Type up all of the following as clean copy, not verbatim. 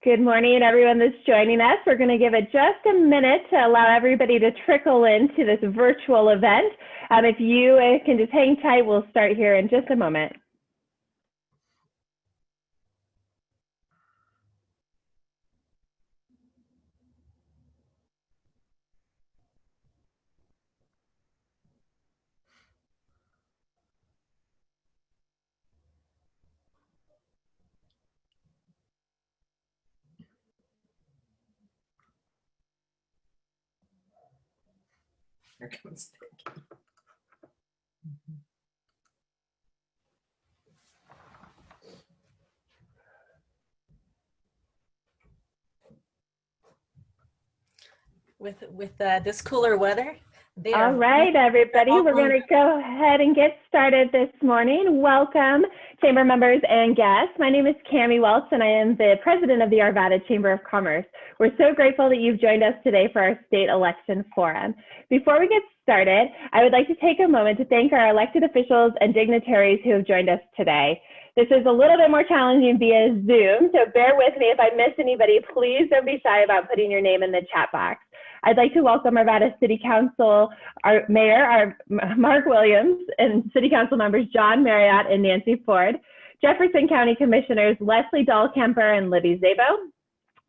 Good morning, everyone that's joining us. We're going to give it just a minute to allow everybody to trickle into this virtual event. If you can just hang tight, we'll start here in just a moment. Here comes Vicki. With this cooler weather. All right, everybody, we're going to go ahead and get started this morning. Welcome, Chamber members and guests. My name is Cammie Welch, and I am the president of the Arvada Chamber of Commerce. We're so grateful that you've joined us today for our state election forum. Before we get started, I would like to take a moment to thank our elected officials and dignitaries who have joined us today. This is a little bit more challenging via Zoom, so bear with me. If I miss anybody, please don't be shy about putting your name in the chat box. I'd like to welcome Arvada City Council, our Mayor, Mark Williams, and City Council members John Marriott and Nancy Ford, Jefferson County Commissioners Leslie Dahlkemper and Libby Szabo,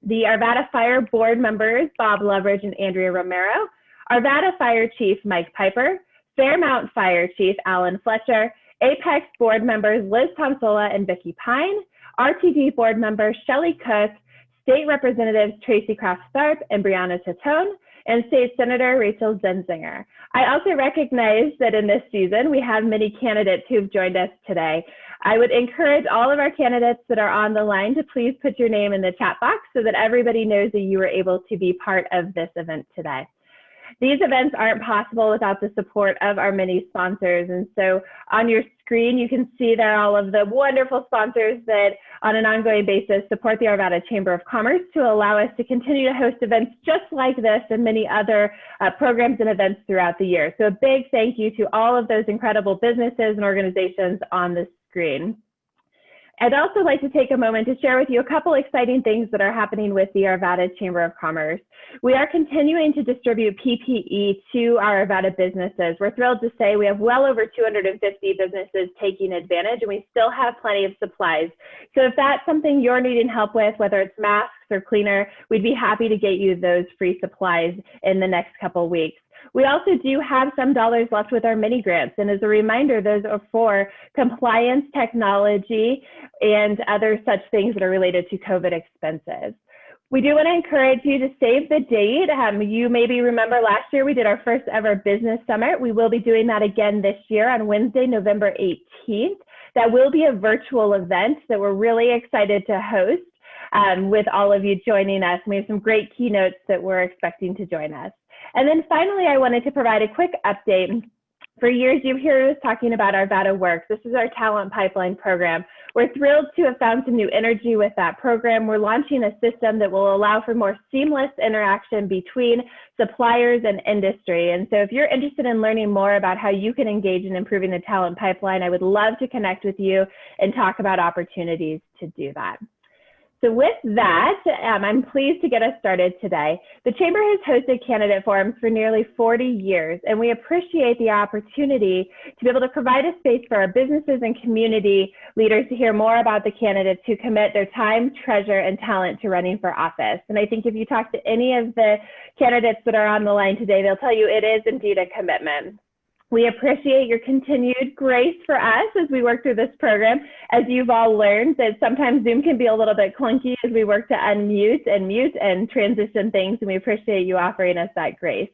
the Arvada Fire Board members Bob Loveridge and Andrea Romero, Arvada Fire Chief Mike Piper, Fairmount Fire Chief Alan Fletcher, Apex Board members Liz Tomsola and Vicki Pyne, RTD Board members Shelley Cook, State Representatives Tracy Kraft-Tharp and Brianna Titone, and State Senator Rachel Zenzinger. I also recognize that in this season, we have many candidates who've joined us today. I would encourage all of our candidates that are on the line to please put your name in the chat box so that everybody knows that you were able to be part of this event today. These events aren't possible without the support of our many sponsors. And so on your screen, you can see there all of the wonderful sponsors that on an ongoing basis support the Arvada Chamber of Commerce to allow us to continue to host events just like this and many other programs and events throughout the year. So a big thank you to all of those incredible businesses and organizations on the screen. I'd also like to take a moment to share with you a couple exciting things that are happening with the Arvada Chamber of Commerce. We are continuing to distribute PPE to our Arvada businesses. We're thrilled to say we have well over 250 businesses taking advantage, and we still have plenty of supplies. So if that's something you're needing help with, whether it's masks or cleaner, we'd be happy to get you those free supplies in the next couple weeks. We also do have some dollars left with our mini grants. And as a reminder, those are for compliance, technology, and other such things that are related to COVID expenses. We do want to encourage you to save the date. You maybe remember last year we did our first ever business summit. We will be doing that again this year on Wednesday, November 18th. That will be a virtual event that we're really excited to host with all of you joining us. We have some great keynotes that we're expecting to join us. And then finally, I wanted to provide a quick update. For years, you've heard us talking about Arvada Works. This is our talent pipeline program. We're thrilled to have found some new energy with that program. We're launching a system that will allow for more seamless interaction between suppliers and industry. And so if you're interested in learning more about how you can engage in improving the talent pipeline, I would love to connect with you and talk about opportunities to do that. So with that, I'm pleased to get us started today. The Chamber has hosted candidate forums for nearly 40 years, and we appreciate the opportunity to be able to provide a space for our businesses and community leaders to hear more about the candidates who commit their time, treasure, and talent to running for office. And I think if you talk to any of the candidates that are on the line today, they'll tell you it is indeed a commitment. We appreciate your continued grace for us as we work through this program. As you've all learned, that sometimes Zoom can be a little bit clunky as we work to unmute and mute and transition things, and we appreciate you offering us that grace.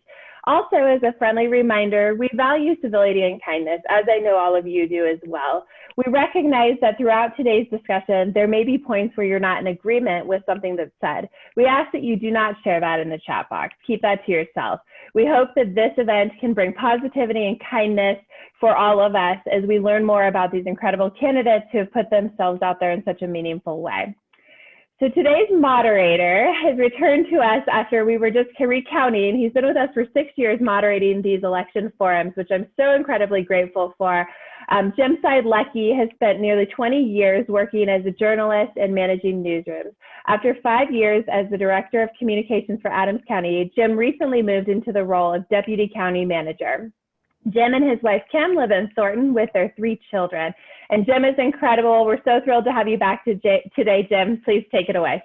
Also, as a friendly reminder, we value civility and kindness, as I know all of you do as well. We recognize that throughout today's discussion, there may be points where you're not in agreement with something that's said. We ask that you do not share that in the chat box. Keep that to yourself. We hope that this event can bring positivity and kindness for all of us as we learn more about these incredible candidates who have put themselves out there in such a meaningful way. So today's moderator has returned to us after we were just recounting. He's been with us for 6 years moderating these election forums, which I'm so incredibly grateful for. Jim Seidlecki has spent nearly 20 years working as a journalist and managing newsrooms. After 5 years as the Director of Communications for Adams County, Jim recently moved into the role of Deputy County Manager. Jim and his wife Kim live in Thornton with their 3 children. And Jim is incredible. We're so thrilled to have you back today, Jim. Please take it away.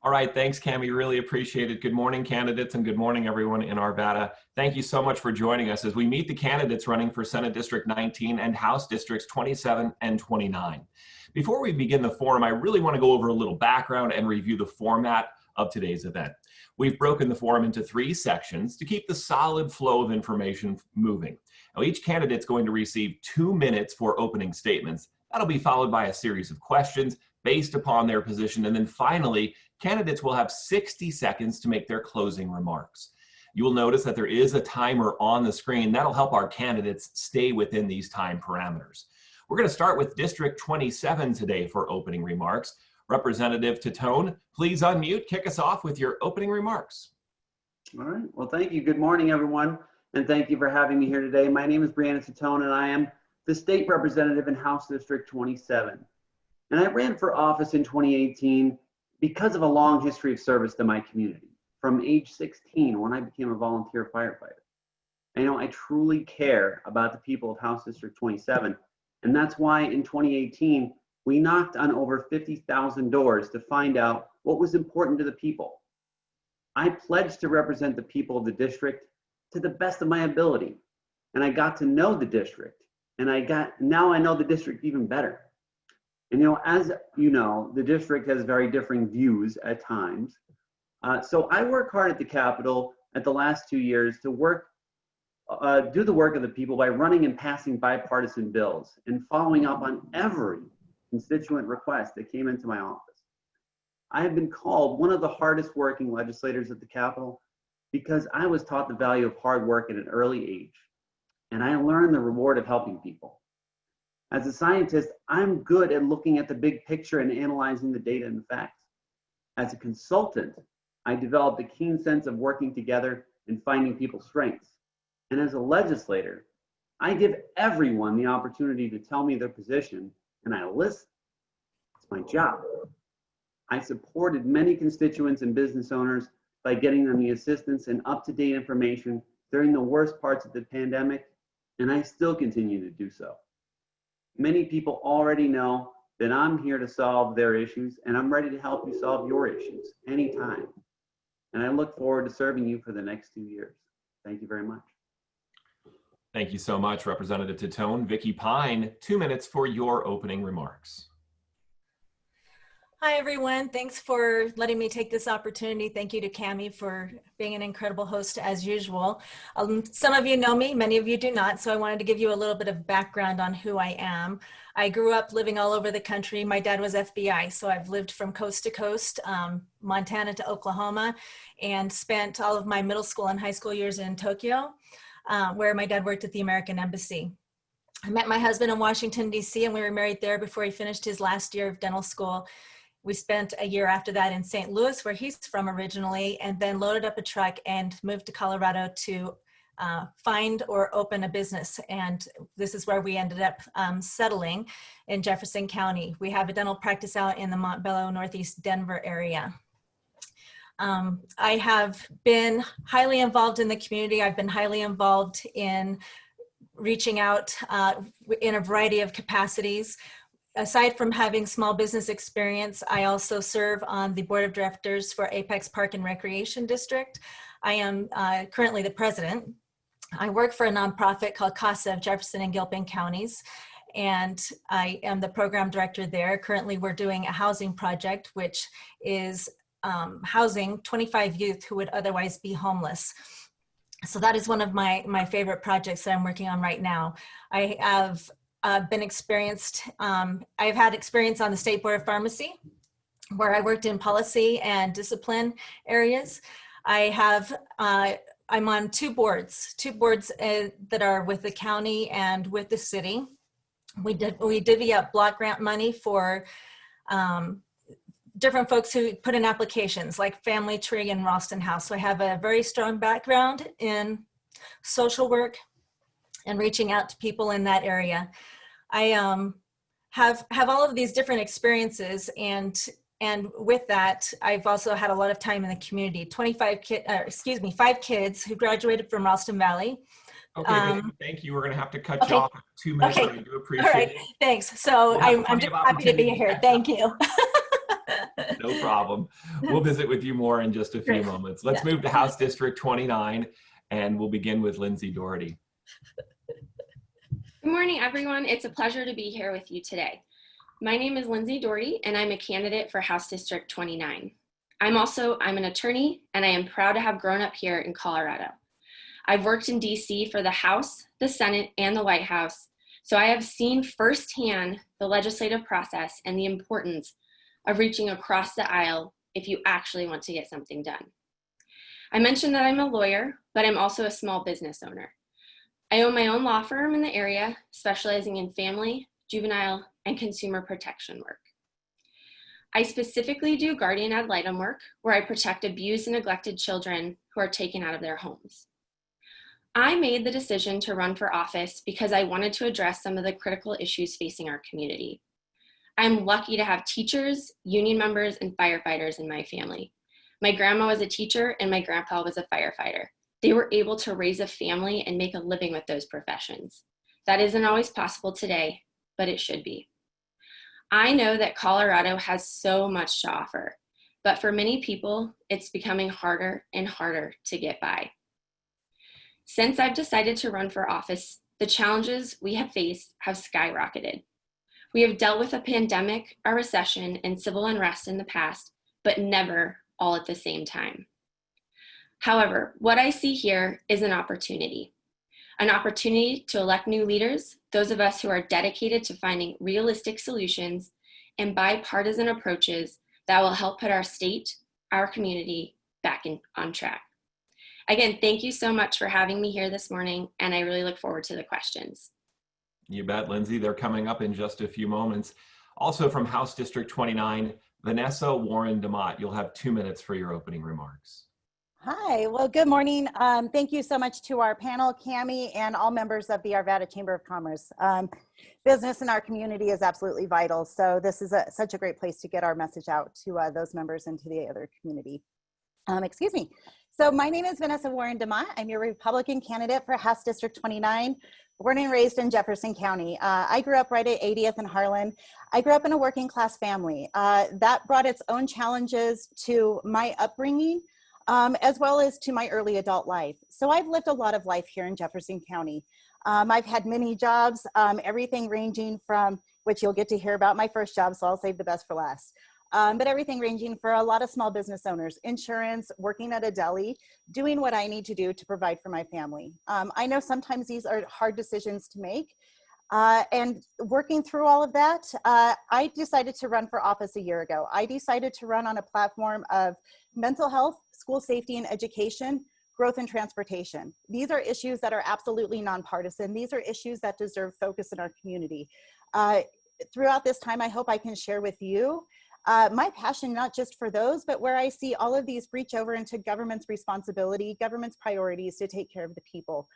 All right, thanks, Cami. Really appreciate it. Good morning, candidates, and good morning, everyone in Arvada. Thank you so much for joining us as we meet the candidates running for Senate District 19 and House Districts 27 and 29. Before we begin the forum, I really want to go over a little background and review the format of today's event. We've broken the forum into 3 sections to keep the solid flow of information moving. Now, each candidate's going to receive 2 minutes for opening statements. That'll be followed by a series of questions based upon their position. And then finally, candidates will have 60 seconds to make their closing remarks. You will notice that there is a timer on the screen. That'll help our candidates stay within these time parameters. We're going to start with District 27 today for opening remarks. Representative Titone, please unmute, kick us off with your opening remarks. All right, well, thank you. Good morning, everyone, and thank you for having me here today. My name is Brianna Titone, and I am the state representative in House District 27. And I ran for office in 2018 because of a long history of service to my community, from age 16 when I became a volunteer firefighter. I truly care about the people of House District 27, and that's why in 2018, we knocked on over 50,000 doors to find out what was important to the people. I pledged to represent the people of the district to the best of my ability, and I got to know the district, and now I know the district even better. And as you know, the district has very differing views at times. So I work hard at the Capitol at the last 2 years to do the work of the people by running and passing bipartisan bills and following up on every constituent request that came into my office. I have been called one of the hardest working legislators at the Capitol because I was taught the value of hard work at an early age, and I learned the reward of helping people. As a scientist, I'm good at looking at the big picture and analyzing the data and the facts. As a consultant, I developed a keen sense of working together and finding people's strengths. And as a legislator, I give everyone the opportunity to tell me their position, and I listen. It's my job. I supported many constituents and business owners by getting them the assistance and up-to-date information during the worst parts of the pandemic, and I still continue to do so. Many people already know that I'm here to solve their issues, and I'm ready to help you solve your issues anytime. And I look forward to serving you for the next 2 years. Thank you very much. Thank you so much, Representative Titone. Vicki Pyne, 2 minutes for your opening remarks. Hi, everyone. Thanks for letting me take this opportunity. Thank you to Cami for being an incredible host as usual. Some of you know me, many of you do not, so I wanted to give you a little bit of background on who I am. I grew up living all over the country. My dad was FBI, so I've lived from coast to coast, Montana to Oklahoma, and spent all of my middle school and high school years in Tokyo, where my dad worked at the American Embassy. I met my husband in Washington, D.C., and we were married there before he finished his last year of dental school. We spent a year after that in St. Louis, where he's from originally, and then loaded up a truck and moved to Colorado to find or open a business. And this is where we ended up settling in Jefferson County. We have a dental practice out in the Montbello, Northeast Denver area. I have been highly involved in the community. I've been highly involved in reaching out in a variety of capacities. Aside from having small business experience, I also serve on the board of directors for Apex Park and Recreation District. I am currently the president. I work for a nonprofit called CASA of Jefferson and Gilpin counties, and I am the program director there. Currently, we're doing a housing project, which is housing 25 youth who would otherwise be homeless. So that is one of my favorite projects that I'm working on right now. I have been experienced, I've had experience on the State Board of Pharmacy, where I worked in policy and discipline areas. I'm on two boards that are with the county and with the city. We divvy up block grant money for different folks who put in applications like Family Tree and Ralston House. So I have a very strong background in social work and reaching out to people in that area. I have all of these different experiences, and with that, I've also had a lot of time in the community. 5 kids who graduated from Ralston Valley. Okay, thank you. We're going to have to cut you off in 2 minutes. Okay. I do appreciate All right. it. Thanks. So We'll I'm just happy to be here. Thank you. No problem. We'll visit with you more in just a few moments. Let's move to House District 29, and we'll begin with Lindsey Daugherty. Good morning, everyone. It's a pleasure to be here with you today. My name is Lindsey Daugherty, and I'm a candidate for House District 29. I'm an attorney, and I am proud to have grown up here in Colorado. I've worked in DC for the House, the Senate, and the White House, so I have seen firsthand the legislative process and the importance of reaching across the aisle if you actually want to get something done. I mentioned that I'm a lawyer, but I'm also a small business owner. I own my own law firm in the area, specializing in family, juvenile, and consumer protection work. I specifically do guardian ad litem work, where I protect abused and neglected children who are taken out of their homes. I made the decision to run for office because I wanted to address some of the critical issues facing our community. I'm lucky to have teachers, union members, and firefighters in my family. My grandma was a teacher and my grandpa was a firefighter. They were able to raise a family and make a living with those professions. That isn't always possible today, but it should be. I know that Colorado has so much to offer, but for many people, it's becoming harder and harder to get by. Since I've decided to run for office, the challenges we have faced have skyrocketed. We have dealt with a pandemic, a recession, and civil unrest in the past, but never all at the same time. However, what I see here is an opportunity to elect new leaders, those of us who are dedicated to finding realistic solutions and bipartisan approaches that will help put our state, our community back on track. Again, thank you so much for having me here this morning, and I really look forward to the questions. You bet, Lindsey. They're coming up in just a few moments. Also from House District 29, Vanessa Warren-Demott. You'll have 2 minutes for your opening remarks. Hi, well, good morning. Thank you so much to our panel, Cami, and all members of the Arvada Chamber of Commerce. Business in our community is absolutely vital, so this is such a great place to get our message out to those members and to the other community. Excuse me. So my name is Vanessa Warren-Demott. I'm your Republican candidate for House District 29, born and raised in Jefferson County. I grew up right at 80th and Harlan. I grew up in a working class family. That brought its own challenges to my upbringing, as well as to my early adult life. So I've lived a lot of life here in Jefferson County. I've had many jobs, everything ranging from, which you'll get to hear about my first job, so I'll save the best for last. But everything ranging for a lot of small business owners, insurance, working at a deli, doing what I need to do to provide for my family. I know sometimes these are hard decisions to make. And working through all of that, I decided to run for office a year ago. I decided to run on a platform of mental health, school safety and education, growth and transportation. These are issues that are absolutely nonpartisan. These are issues that deserve focus in our community. Throughout this time, I hope I can share with you my passion, not just for those, but where I see all of these reach over into government's responsibility, government's priorities to take care of the people.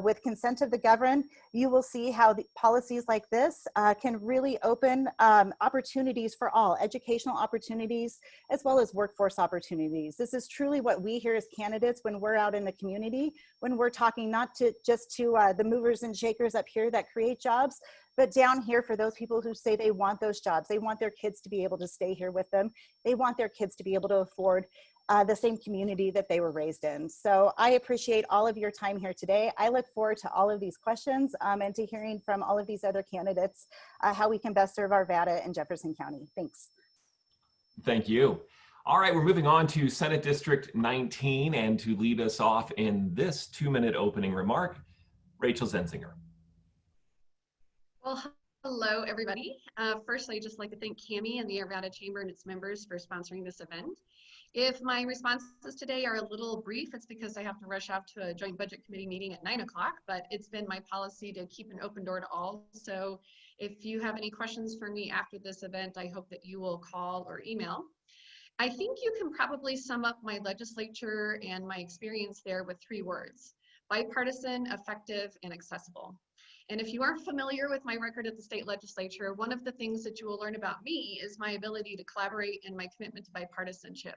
With consent of the governed, you will see how the policies like this can really open opportunities for all, educational opportunities, as well as workforce opportunities. This is truly what we hear as candidates when we're out in the community, when we're talking not to just to the movers and shakers up here that create jobs, but down here for those people who say they want those jobs. They want their kids to be able to stay here with them. They want their kids to be able to afford the same community that they were raised in. So I appreciate all of your time here today. I look forward to all of these questions and to hearing from all of these other candidates how we can best serve Arvada and Jefferson County. Thanks. Thank you. All right, we're moving on to Senate District 19, and to lead us off in this 2-minute opening remark, Rachel Zenzinger. Well, hello, everybody. Firstly, I'd just like to thank Cami and the Arvada Chamber and its members for sponsoring this event. If my responses today are a little brief, it's because I have to rush off to a joint budget committee meeting at 9 o'clock, but it's been my policy to keep an open door to all. So If you have any questions for me after this event, I hope that you will call or email. I think you can probably sum up my legislature and my experience there with 3 words: bipartisan, effective, and accessible. And if you aren't familiar with my record at the state legislature, one of the things that you will learn about me is my ability to collaborate and my commitment to bipartisanship.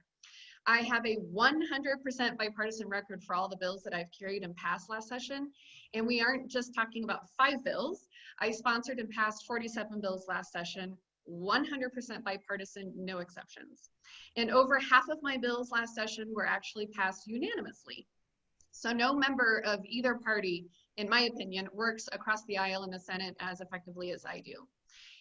I have a 100% bipartisan record for all the bills that I've carried and passed last session. And we aren't just talking about 5 bills. I sponsored and passed 47 bills last session, 100% bipartisan, no exceptions. And over half of my bills last session were actually passed unanimously. So no member of either party, in my opinion, works across the aisle in the Senate as effectively as I do.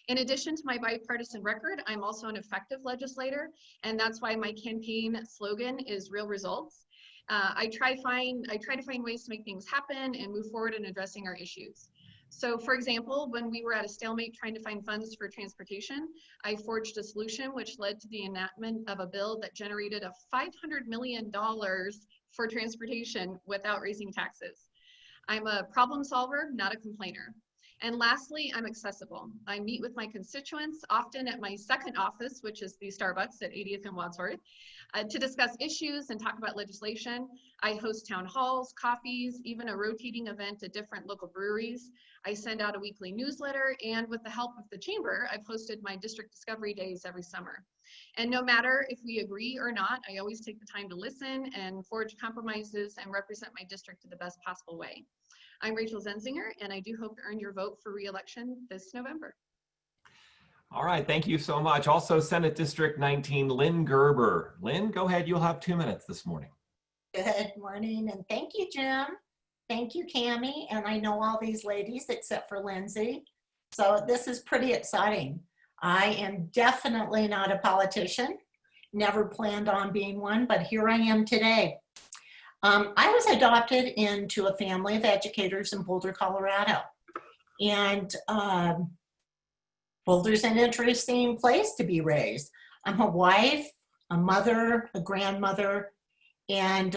In addition to my bipartisan record, I'm also an effective legislator, and that's why my campaign slogan is real results. I try to find ways to make things happen and move forward in addressing our issues. So for example, when we were at a stalemate trying to find funds for transportation, I forged a solution which led to the enactment of a bill that generated a $500 million for transportation without raising taxes. I'm a problem solver, not a complainer. And lastly, I'm accessible. I meet with my constituents, often at my second office, which is the Starbucks at 80th and Wadsworth, to discuss issues and talk about legislation. I host town halls, coffees, even a rotating event at different local breweries. I send out a weekly newsletter, and with the help of the chamber, I've hosted my district discovery days every summer. And no matter if we agree or not, I always take the time to listen and forge compromises and represent my district in the best possible way. I'm Rachel Zenzinger, and I do hope to earn your vote for re-election this November. All right, thank you so much. Also, Senate District 19, Lynn Gerber. Lynn, go ahead. You'll have 2 minutes this morning. Good morning, and thank you, Jim. Thank you, Cammie, and I know all these ladies except for Lindsay. So this is pretty exciting. I am definitely not a politician, never planned on being one, but here I am today. I was adopted into a family of educators in Boulder, Colorado. And Boulder's an interesting place to be raised. I'm a wife, a mother, a grandmother, and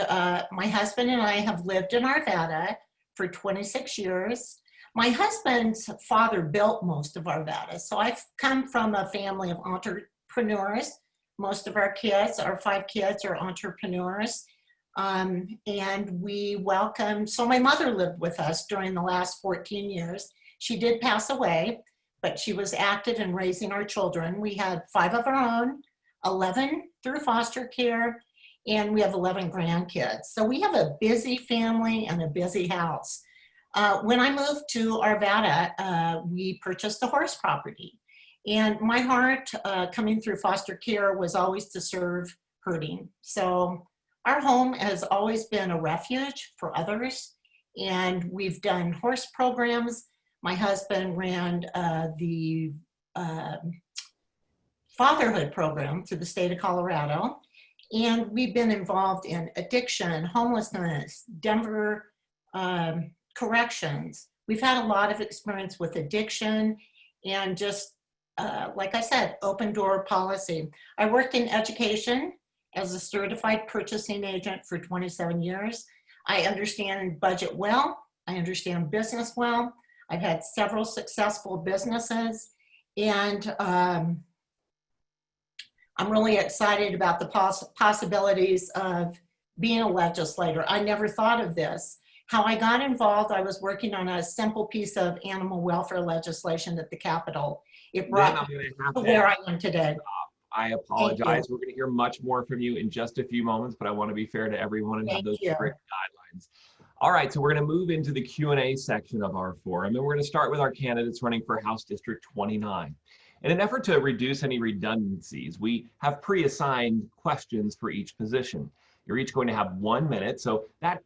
my husband and I have lived in Arvada for 26 years. My husband's father built most of Arvada, so I've come from a family of entrepreneurs. Most of our kids, our 5 kids, are entrepreneurs. And we welcomed, so my mother lived with us during the last 14 years. She did pass away, but she was active in raising our children. We had 5 of our own, 11 through foster care, and we have 11 grandkids. So we have a busy family and a busy house. When I moved to Arvada, we purchased a horse property. And my heart coming through foster care was always to serve hurting. So our home has always been a refuge for others, and we've done horse programs. My husband ran the fatherhood program through the state of Colorado, and we've been involved in addiction, homelessness, Denver corrections. We've had a lot of experience with addiction and just, like I said, open door policy. I worked in education as a certified purchasing agent for 27 years. I understand budget well. I understand business well. I've had several successful businesses, and I'm really excited about the possibilities of being a legislator. I never thought of this. How I got involved, I was working on a simple piece of animal welfare legislation at the Capitol. It brought me to where I am today. I apologize. We're going to hear much more from you in just a few moments, but I want to be fair to everyone and have those strict guidelines. All right, so we're going to move into the Q&A section of our forum, and we're going to start with our candidates running for House District 29. In an effort to reduce any redundancies, we have pre-assigned questions for each position. You're each going to have 1 minute, so that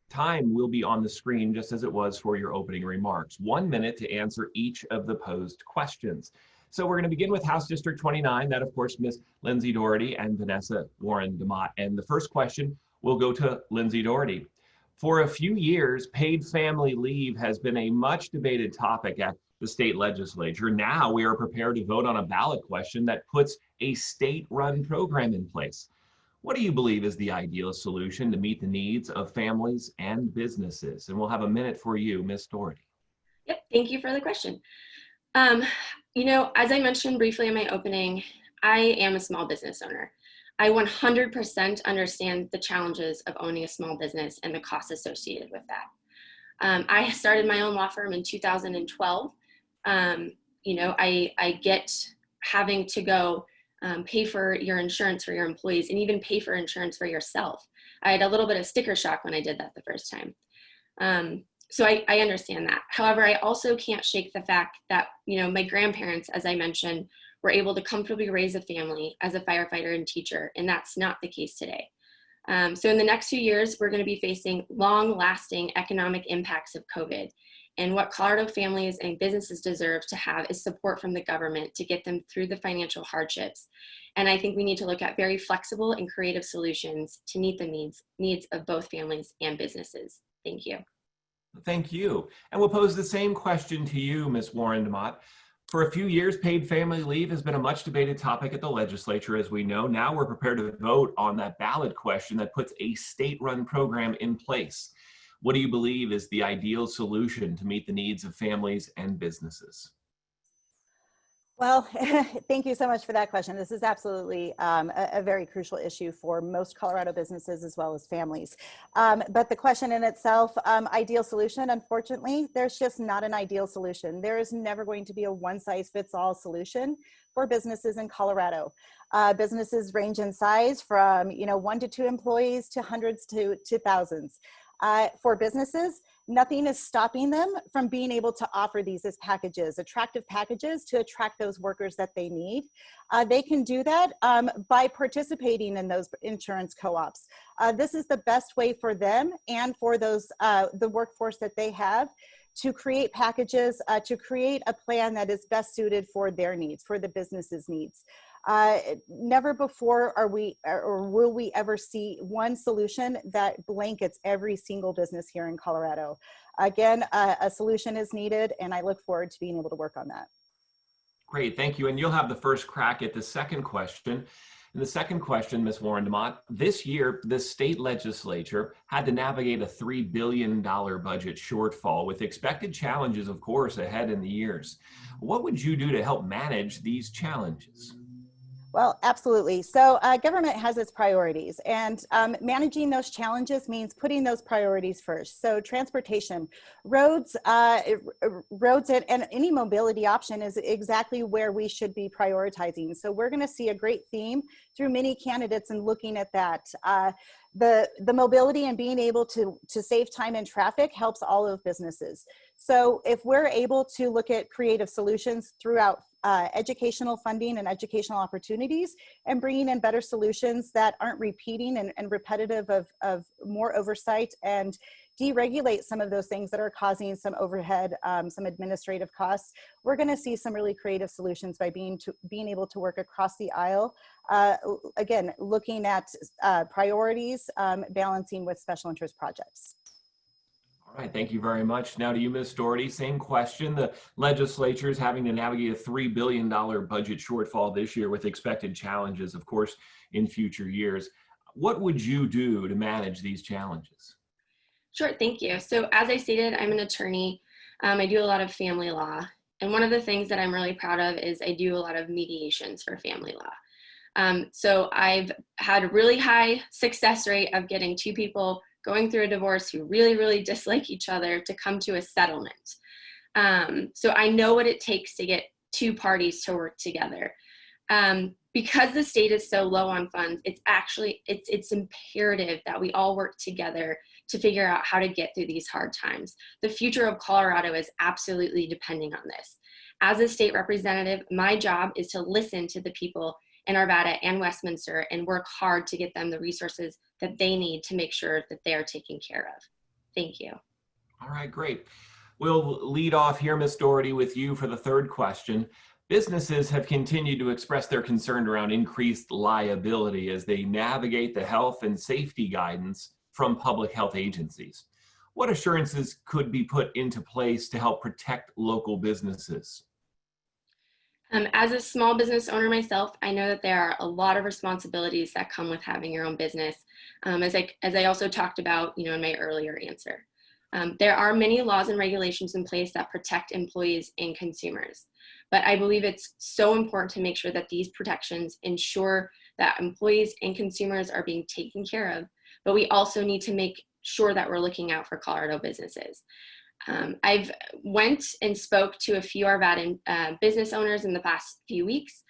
time will be on the screen just as it was for your opening remarks. 1 minute to answer each of the posed questions. So we're going to begin with House District 29. That, of course, Ms. Lindsey Daugherty and Vanessa Warren-Demott. And the first question will go to Lindsey Daugherty. For a few years, paid family leave has been a much debated topic at the state legislature. Now we are prepared to vote on a ballot question that puts a state-run program in place. What do you believe is the ideal solution to meet the needs of families and businesses? And we'll have a minute for you, Ms. Daugherty. Yep, thank you for the question. You know, as I mentioned briefly in my opening, I am a small business owner. I 100% understand the challenges of owning a small business and the costs associated with that. I started my own law firm in 2012. You know, I get having to go pay for your insurance for your employees and even pay for insurance for yourself. I had a little bit of sticker shock when I did that the first time. So I understand that. However, I also can't shake the fact that, you know, my grandparents, as I mentioned, were able to comfortably raise a family as a firefighter and teacher, and that's not the case today. So in the next few years, we're going to be facing long-lasting economic impacts of COVID. And what Colorado families and businesses deserve to have is support from the government to get them through the financial hardships. And I think we need to look at very flexible and creative solutions to meet the needs of both families and businesses. Thank you. Thank you. And we'll pose the same question to you, Ms. Warren-Demott. For a few years, paid family leave has been a much debated topic at the legislature, as we know. Now we're prepared to vote on that ballot question that puts a state-run program in place. What do you believe is the ideal solution to meet the needs of families and businesses? Well, thank you so much for that question. This is absolutely a very crucial issue for most Colorado businesses as well as families. But the question in itself, ideal solution, unfortunately, there's just not an ideal solution. There is never going to be a one-size-fits-all solution for businesses in Colorado. Businesses range in size from 1 to 2 employees to hundreds to thousands. For businesses, nothing is stopping them from being able to offer these as packages, attractive packages to attract those workers that they need. They can do that by participating in those insurance co-ops. This is the best way for them and for those the workforce that they have to create packages, to create a plan that is best suited for their needs, for the business's needs. Never before are we, or will we ever see one solution that blankets every single business here in Colorado. Again, a solution is needed, and I look forward to being able to work on that. Great, thank you. And you'll have the first crack at the second question. And the second question, Ms. Warren-Demott, this year, the state legislature had to navigate a $3 billion budget shortfall with expected challenges, of course, ahead in the years. What would you do to help manage these challenges? Well, absolutely. So government has its priorities, and managing those challenges means putting those priorities first. So transportation, roads and any mobility option is exactly where we should be prioritizing. So we're going to see a great theme through many candidates and looking at that. The mobility and being able to save time in traffic helps all of businesses. So if we're able to look at creative solutions throughout educational funding and educational opportunities and bringing in better solutions that aren't repeating and repetitive of more oversight and deregulate some of those things that are causing some overhead, some administrative costs, we're going to see some really creative solutions by being able to work across the aisle. Again, looking at priorities, balancing with special interest projects. All right, thank you very much. Now to you, Ms. Daugherty, same question. The legislature is having to navigate a $3 billion budget shortfall this year with expected challenges, of course, in future years. What would you do to manage these challenges? Sure, thank you. So as I stated, I'm an attorney. I do a lot of family law. And one of the things that I'm really proud of is I do a lot of mediations for family law. So I've had a really high success rate of getting two people going through a divorce who really, really dislike each other to come to a settlement. So I know what it takes to get two parties to work together. Because the state is so low on funds, it's imperative that we all work together to figure out how to get through these hard times. The future of Colorado is absolutely depending on this. As a state representative, my job is to listen to the people in Arvada and Westminster and work hard to get them the resources that they need to make sure that they are taken care of. Thank you. All right, great. We'll lead off here, Ms. Daugherty, with you for the third question. Businesses have continued to express their concern around increased liability as they navigate the health and safety guidance from public health agencies. What assurances could be put into place to help protect local businesses? As a small business owner myself, I know that there are a lot of responsibilities that come with having your own business, as I also talked about, in my earlier answer. There are many laws and regulations in place that protect employees and consumers, but I believe it's so important to make sure that these protections ensure that employees and consumers are being taken care of, but we also need to make sure that we're looking out for Colorado businesses. I've went and spoke to a few Arvada business owners in the past few weeks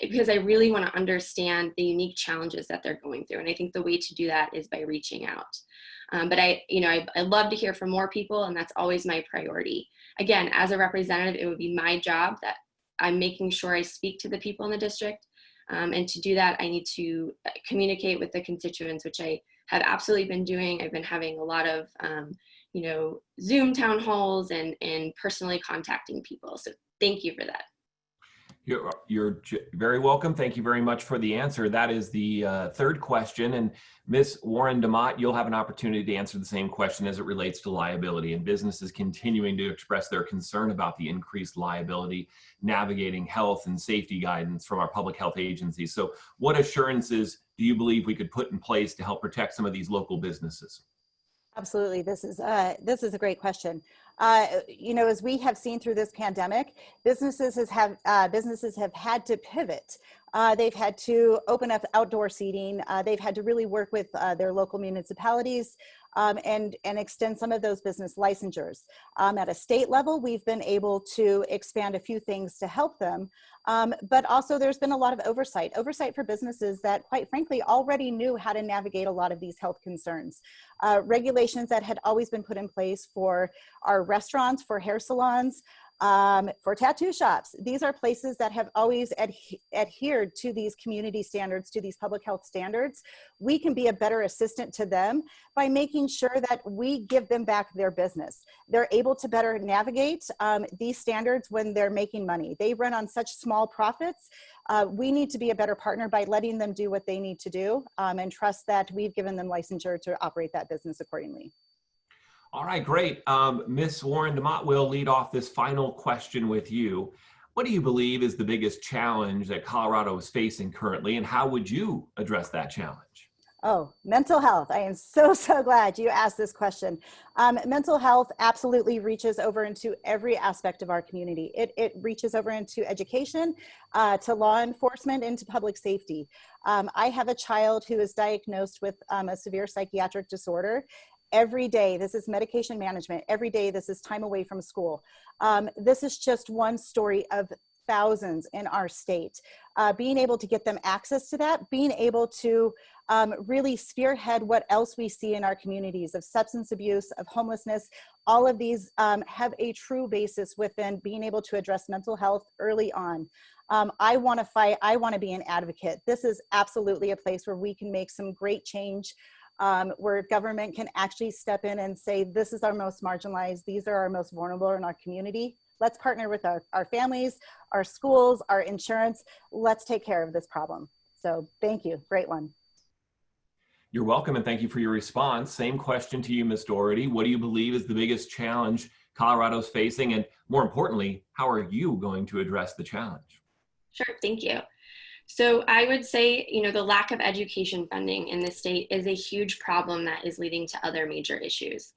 because I really want to understand the unique challenges that they're going through. And I think the way to do that is by reaching out. But I love to hear from more people, and that's always my priority. Again, as a representative, it would be my job that I'm making sure I speak to the people in the district. And to do that, I need to communicate with the constituents, which I have absolutely been doing. I've been having a lot of, Zoom town halls and personally contacting people. So thank you for that. You're very welcome. Thank you very much for the answer. That is the third question. And Ms. Warren-Demott, you'll have an opportunity to answer the same question as it relates to liability and businesses continuing to express their concern about the increased liability, navigating health and safety guidance from our public health agencies. So what assurances do you believe we could put in place to help protect some of these local businesses? Absolutely. This is a great question. As we have seen through this pandemic, businesses have had to pivot. They've had to open up outdoor seating. They've had to really work with their local municipalities and extend some of those business licensures. At a state level, we've been able to expand a few things to help them. But also there's been a lot of oversight for businesses that, quite frankly, already knew how to navigate a lot of these health concerns. Regulations that had always been put in place for our restaurants, for hair salons, for tattoo shops. These are places that have always adhered to these community standards, to these public health standards. We can be a better assistant to them by making sure that we give them back their business. They're able to better navigate these standards when they're making money. They run on such small profits. We need to be a better partner by letting them do what they need to do and trust that we've given them licensure to operate that business accordingly. All right, great. Ms. Warren-Demott will lead off this final question with you. What do you believe is the biggest challenge that Colorado is facing currently, and how would you address that challenge? Oh, mental health. I am so glad you asked this question. Mental health absolutely reaches over into every aspect of our community. It reaches over into education, to law enforcement, into public safety. I have a child who is diagnosed with a severe psychiatric disorder. Every day, this is medication management. Every day, this is time away from school. This is just one story of thousands in our state. Being able to get them access to that, being able to really spearhead what else we see in our communities of substance abuse, of homelessness, all of these have a true basis within being able to address mental health early on. I want to fight, I want to be an advocate. This is absolutely a place where we can make some great change. Where government can actually step in and say, this is our most marginalized, these are our most vulnerable in our community. Let's partner with our families, our schools, our insurance. Let's take care of this problem. So thank you, great one. You're welcome, and thank you for your response. Same question to you, Ms. Daugherty. What do you believe is the biggest challenge Colorado's facing? And more importantly, how are you going to address the challenge? Sure, thank you. So I would say, the lack of education funding in the state is a huge problem that is leading to other major issues.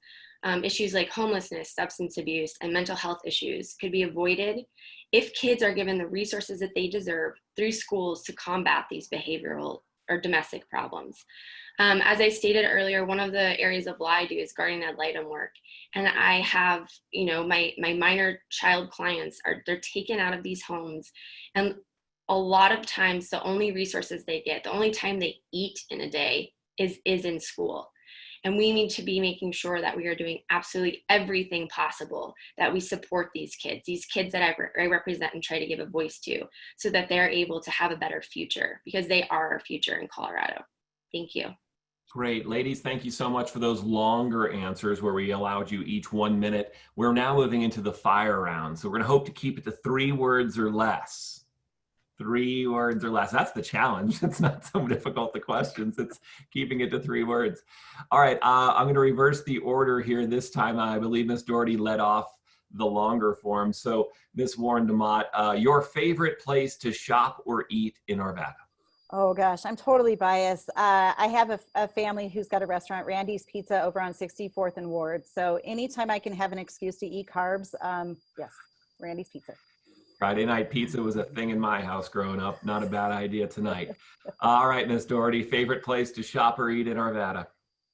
Issues like homelessness, substance abuse, and mental health issues could be avoided if kids are given the resources that they deserve through schools to combat these behavioral or domestic problems. As I stated earlier, one of the areas of law I do is guardian ad litem work. And I have, my minor child clients they're taken out of these homes, and a lot of times the only resources they get, the only time they eat in a day is in school. And we need to be making sure that we are doing absolutely everything possible that we support these kids that I represent and try to give a voice to, so that they're able to have a better future, because they are our future in Colorado. Thank you. Great. Ladies, thank you so much for those longer answers where we allowed you each 1 minute. We're now moving into the fire round. So we're going to hope to keep it to 3 words or less. 3 words or less. That's the challenge. It's not so difficult, the questions. It's keeping it to 3 words. All right. I'm going to reverse the order here this time. I believe Ms. Daugherty led off the longer form. So Ms. Warren-Demott, your favorite place to shop or eat in Arvada? Oh gosh, I'm totally biased. I have a family who's got a restaurant, Randy's Pizza, over on 64th and Ward. So anytime I can have an excuse to eat carbs, yes, Randy's Pizza. Friday night pizza was a thing in my house growing up. Not a bad idea tonight. All right, Miss Daugherty, favorite place to shop or eat in Arvada?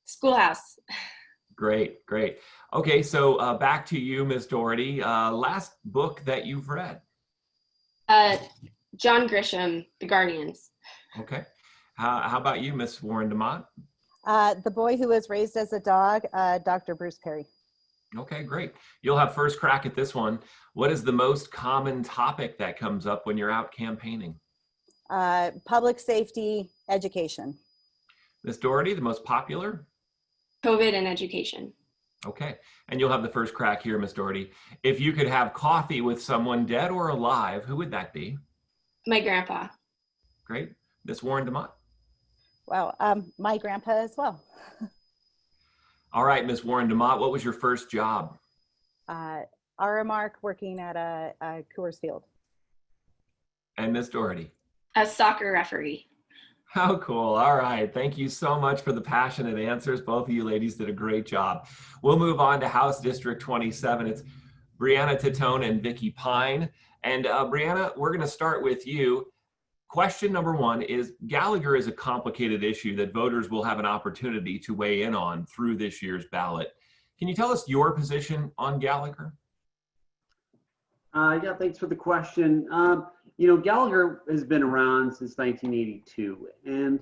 Schoolhouse. Great, great. Okay, so back to you, Miss Daugherty. Last book that you've read? John Grisham, The Guardians. Okay. How about you, Miss Warren-Demott? The Boy Who Was Raised as a Dog, Dr. Bruce Perry. Okay, great. You'll have first crack at this one. What is the most common topic that comes up when you're out campaigning? Public safety, education. Miss Daugherty, the most popular? COVID and education. Okay, and you'll have the first crack here, Miss Daugherty. If you could have coffee with someone dead or alive, who would that be? My grandpa. Great. Miss Warren-Demott? Wow, my grandpa as well. All right, Miss Warren-Demott, what was your first job? Aramark, working at a Coors Field. And Miss Daugherty? A soccer referee. How cool. All right. Thank you so much for the passionate answers. Both of you ladies did a great job. We'll move on to House District 27. It's Brianna Titone and Vicki Pyne. And Brianna, we're going to start with you. Question number one is, Gallagher is a complicated issue that voters will have an opportunity to weigh in on through this year's ballot. Can you tell us your position on Gallagher? Yeah, thanks for the question. You know, Gallagher has been around since 1982, and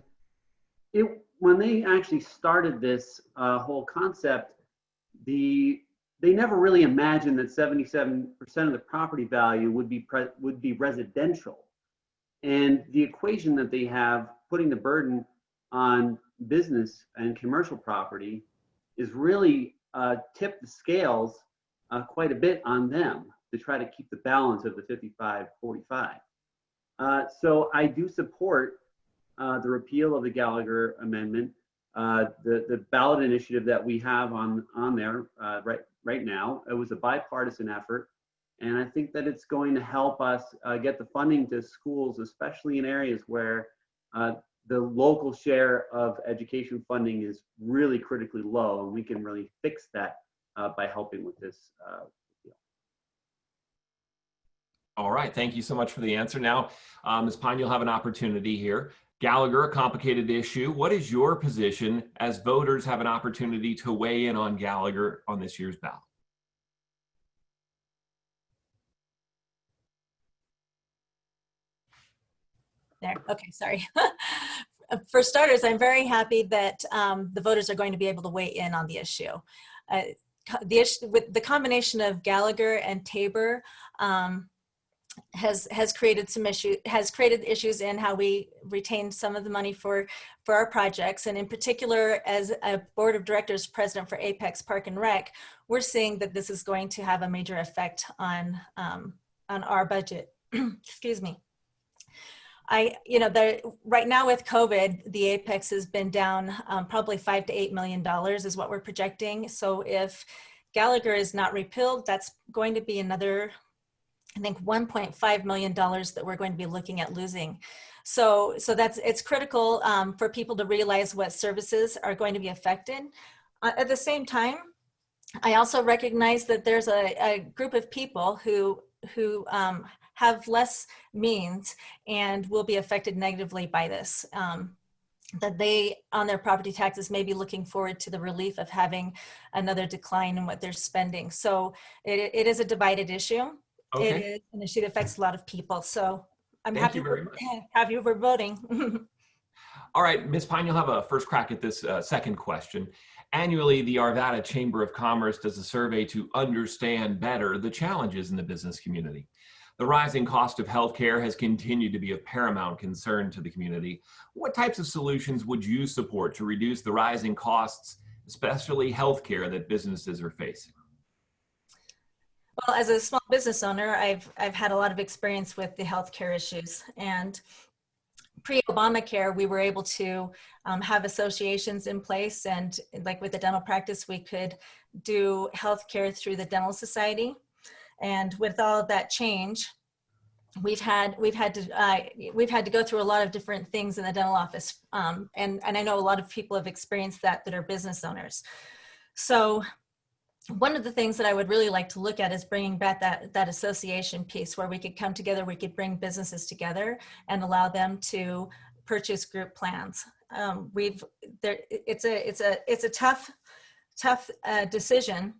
when they actually started this whole concept, they never really imagined that 77% of the property value would be residential. And the equation that they have, putting the burden on business and commercial property, is really tipped the scales quite a bit on them to try to keep the balance of the 55-45. So I do support the repeal of the Gallagher Amendment, the ballot initiative that we have on there right now. It was a bipartisan effort, and I think that it's going to help us get the funding to schools, especially in areas where the local share of education funding is really critically low, and we can really fix that by helping with this. All right, thank you so much for the answer. Now, Ms. Pyne, you'll have an opportunity here. Gallagher, a complicated issue. What is your position as voters have an opportunity to weigh in on Gallagher on this year's ballot? There, okay, sorry. For starters, I'm very happy that the voters are going to be able to weigh in on the issue. The issue with the combination of Gallagher and Tabor has created issues in how we retain some of the money for our projects, and in particular, as a board of directors president for Apex Park and Rec, we're seeing that this is going to have a major effect on our budget. Excuse me. Right now with COVID, the Apex has been down probably $5 to $8 million is what we're projecting. So if Gallagher is not repealed, that's going to be another, I think, $1.5 million that we're going to be looking at losing. So it's critical for people to realize what services are going to be affected. At the same time, I also recognize that there's a group of people who have less means and will be affected negatively by this. That they, on their property taxes, may be looking forward to the relief of having another decline in what they're spending. So it is a divided issue. Okay. It is an issue that affects a lot of people. So I'm Thank you very much. happy for voting. All right, Ms. Pyne, you'll have a first crack at this second question. Annually, the Arvada Chamber of Commerce does a survey to understand better the challenges in the business community. The rising cost of healthcare has continued to be of paramount concern to the community. What types of solutions would you support to reduce the rising costs, especially healthcare, that businesses are facing? Well, as a small business owner, I've had a lot of experience with the healthcare issues, and pre-Obamacare, we were able to have associations in place, and like with the dental practice, we could do healthcare through the dental society. And with all of that change, we've had to go through a lot of different things in the dental office, and I know a lot of people have experienced that are business owners. So one of the things that I would really like to look at is bringing back that association piece, where we could come together, we could bring businesses together and allow them to purchase group plans. It's a tough decision.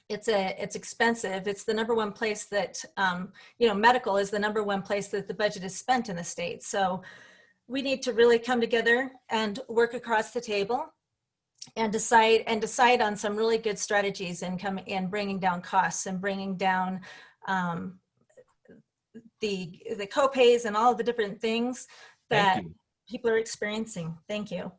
It's expensive. It's the number one place that, medical is the number one place that the budget is spent in the state. So we need to really come together and work across the table and decide on some really good strategies and bringing down costs and bringing down the co-pays and all of the different things that people are experiencing. Thank you.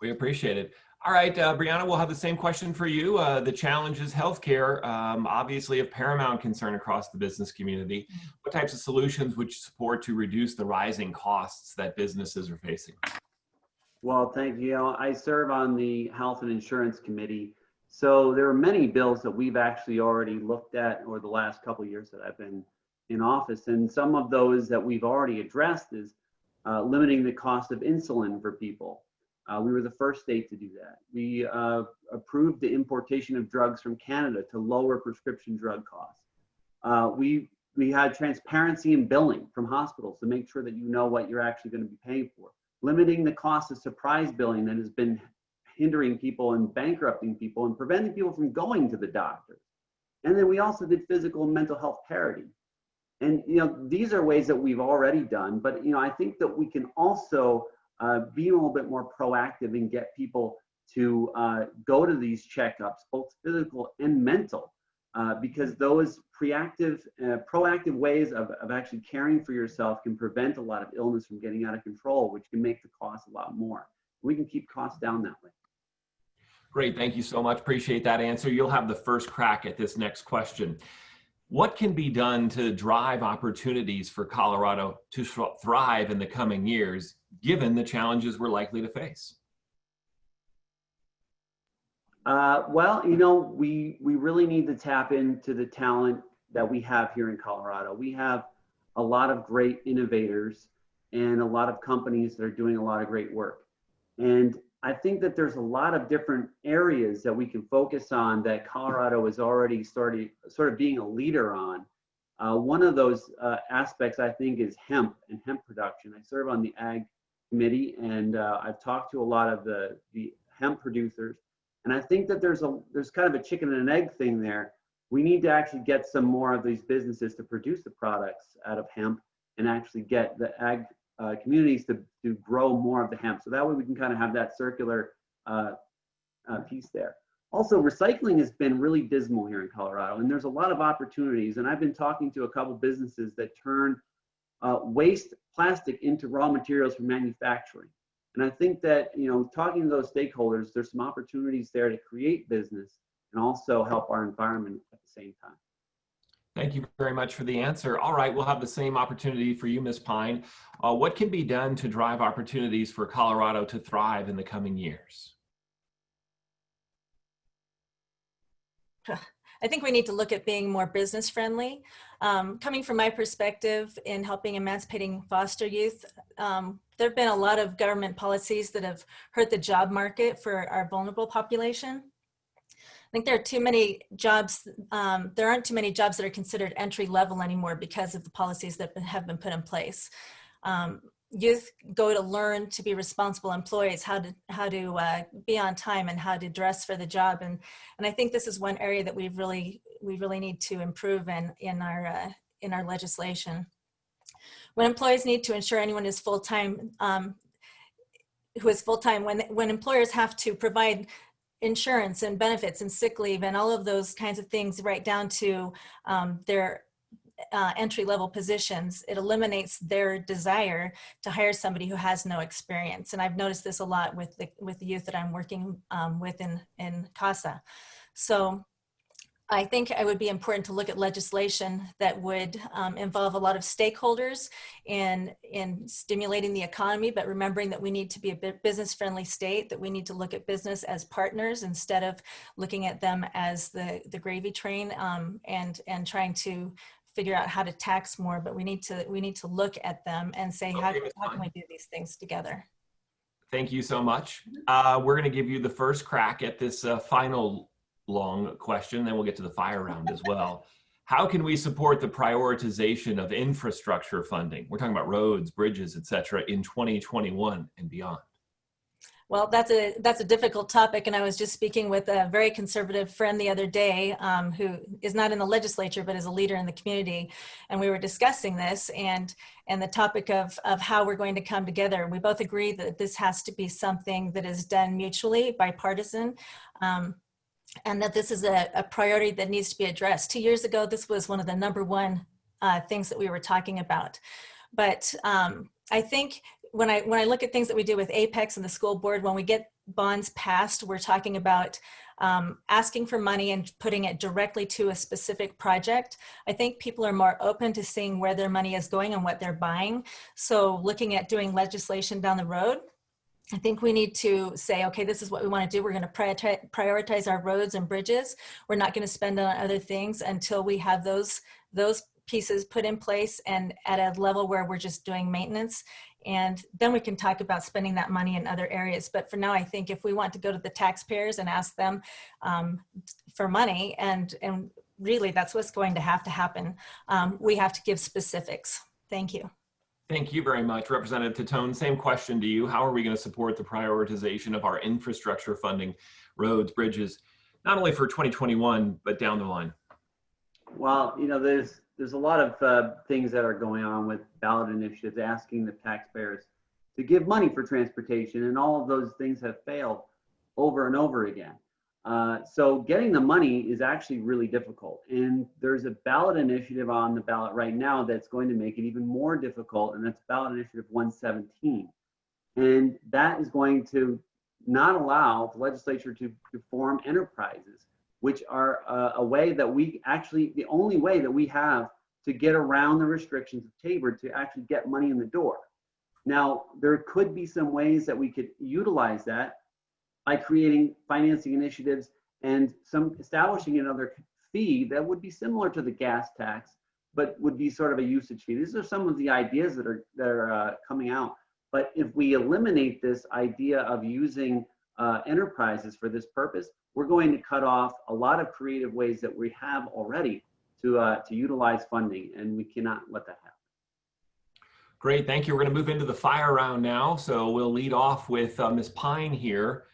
We appreciate it. All right, Brianna, we'll have the same question for you. The challenges healthcare, obviously of paramount concern across the business community. What types of solutions would you support to reduce the rising costs that businesses are facing? Well, thank you. I serve on the Health and Insurance Committee. So there are many bills that we've actually already looked at over the last couple of years that I've been in office. And some of those that we've already addressed is limiting the cost of insulin for people. We were the first state to do that. We approved the importation of drugs from Canada to lower prescription drug costs. We had transparency in billing from hospitals to make sure that you know what you're actually going to be paying for. Limiting the cost of surprise billing that has been hindering people and bankrupting people and preventing people from going to the doctor. And then we also did physical and mental health parity. And these are ways that we've already done, but I think that we can also be a little bit more proactive and get people to go to these checkups, both physical and mental, because those proactive ways of actually caring for yourself can prevent a lot of illness from getting out of control, which can make the cost a lot more. We can keep costs down that way. Great, thank you so much. Appreciate that answer. You'll have the first crack at this next question. What can be done to drive opportunities for Colorado to thrive in the coming years, given the challenges we're likely to face? Well, we really need to tap into the talent that we have here in Colorado. We have a lot of great innovators and a lot of companies that are doing a lot of great work. And I think that there's a lot of different areas that we can focus on that Colorado is already sort of being a leader on. One of those aspects, I think, is hemp and hemp production. I serve on the Ag Committee, and I've talked to a lot of the hemp producers. And I think that there's kind of a chicken and an egg thing there. We need to actually get some more of these businesses to produce the products out of hemp and actually get the ag communities to grow more of the hemp. So that way we can kind of have that circular piece there. Also, recycling has been really dismal here in Colorado, and there's a lot of opportunities. And I've been talking to a couple businesses that turn waste plastic into raw materials for manufacturing. And I think that, talking to those stakeholders, there's some opportunities there to create business and also help our environment at the same time. Thank you very much for the answer. All right, we'll have the same opportunity for you, Ms. Pyne. What can be done to drive opportunities for Colorado to thrive in the coming years? I think we need to look at being more business friendly. Coming from my perspective in helping emancipating foster youth, there have been a lot of government policies that have hurt the job market for our vulnerable population. I think there are too many jobs, there aren't too many jobs that are considered entry level anymore because of the policies that have been put in place. Youth go to learn to be responsible employees, how to be on time and how to dress for the job. And I think this is one area that we really need to improve in our legislation. When employees need to ensure anyone is full-time, who is full-time, when employers have to provide insurance and benefits and sick leave and all of those kinds of things right down to their entry-level positions, it eliminates their desire to hire somebody who has no experience. And I've noticed this a lot with the youth that I'm working with in CASA. So I think it would be important to look at legislation that would involve a lot of stakeholders in stimulating the economy, but remembering that we need to be a business-friendly state, that we need to look at business as partners instead of looking at them as the gravy train and trying to figure out how to tax more, but we need to look at them and say, how can we do these things together? Thank you so much. We're going to give you the first crack at this final long question, then we'll get to the fire round as well. How can we support the prioritization of infrastructure funding? We're talking about roads, bridges, et cetera, in 2021 and beyond. Well, that's a difficult topic, and I was just speaking with a very conservative friend the other day who is not in the legislature but is a leader in the community, and we were discussing this and the topic of how we're going to come together. We both agree that this has to be something that is done mutually, bipartisan, and that this is a priority that needs to be addressed. 2 years ago, this was one of the #1 things that we were talking about, but I think when I look at things that we do with Apex and the school board, when we get bonds passed, we're talking about asking for money and putting it directly to a specific project. I think people are more open to seeing where their money is going and what they're buying. So looking at doing legislation down the road, I think we need to say, okay, this is what we want to do. We're going to prioritize our roads and bridges. We're not going to spend on other things until we have those pieces put in place and at a level where we're just doing maintenance. And then we can talk about spending that money in other areas. But for now, I think if we want to go to the taxpayers and ask them for money, and really that's what's going to happen, we have to give specifics. Thank you. Thank you very much, Representative Titone. Same question to you. How are we going to support the prioritization of our infrastructure funding, roads, bridges, not only for 2021, but down the line? Well, you know, there's a lot of things that are going on with ballot initiatives asking the taxpayers to give money for transportation, and all of those things have failed over and over again. So getting the money is actually really difficult, and there's a ballot initiative on the ballot right now that's going to make it even more difficult, and that's ballot initiative 117. And that is going to not allow the legislature to form enterprises, which are a way that we actually, the only way that we have to get around the restrictions of Tabor to actually get money in the door. Now, there could be some ways that we could utilize that by creating financing initiatives and establishing another fee that would be similar to the gas tax, but would be sort of a usage fee. These are some of the ideas that are coming out. But if we eliminate this idea of using enterprises for this purpose, we're going to cut off a lot of creative ways that we have already to utilize funding, and we cannot let that happen. Great, thank you. We're going to move into the fire round now. So we'll lead off with Ms. Pyne here.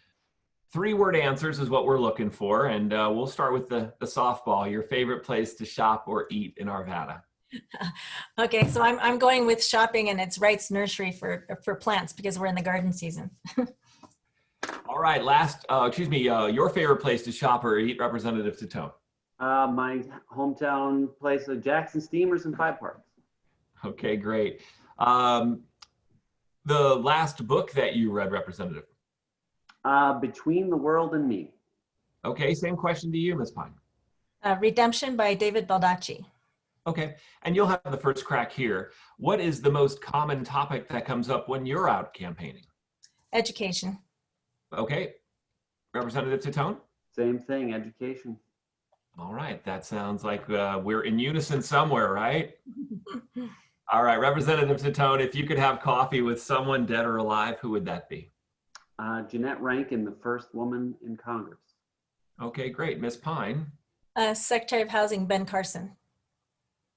3-word answers is what we're looking for, and we'll start with the softball. Your favorite place to shop or eat in Arvada? Okay, so I'm going with shopping, and it's Wright's Nursery for plants because we're in the garden season. All right, your favorite place to shop or eat, Representative Titone? My hometown place of Jackson Steamers and Five Parks. Okay, great. The last book that you read, Representative? Between the World and Me. Okay, same question to you, Ms. Pyne. Redemption by David Baldacci. Okay, and you'll have the first crack here. What is the most common topic that comes up when you're out campaigning? Education. Okay, Representative Titone? Same thing, education. All right, that sounds like we're in unison somewhere, right? All right, Representative Titone, if you could have coffee with someone dead or alive, who would that be? Jeanette Rankin, the first woman in Congress. Okay, great. Ms. Pyne? Secretary of Housing, Ben Carson.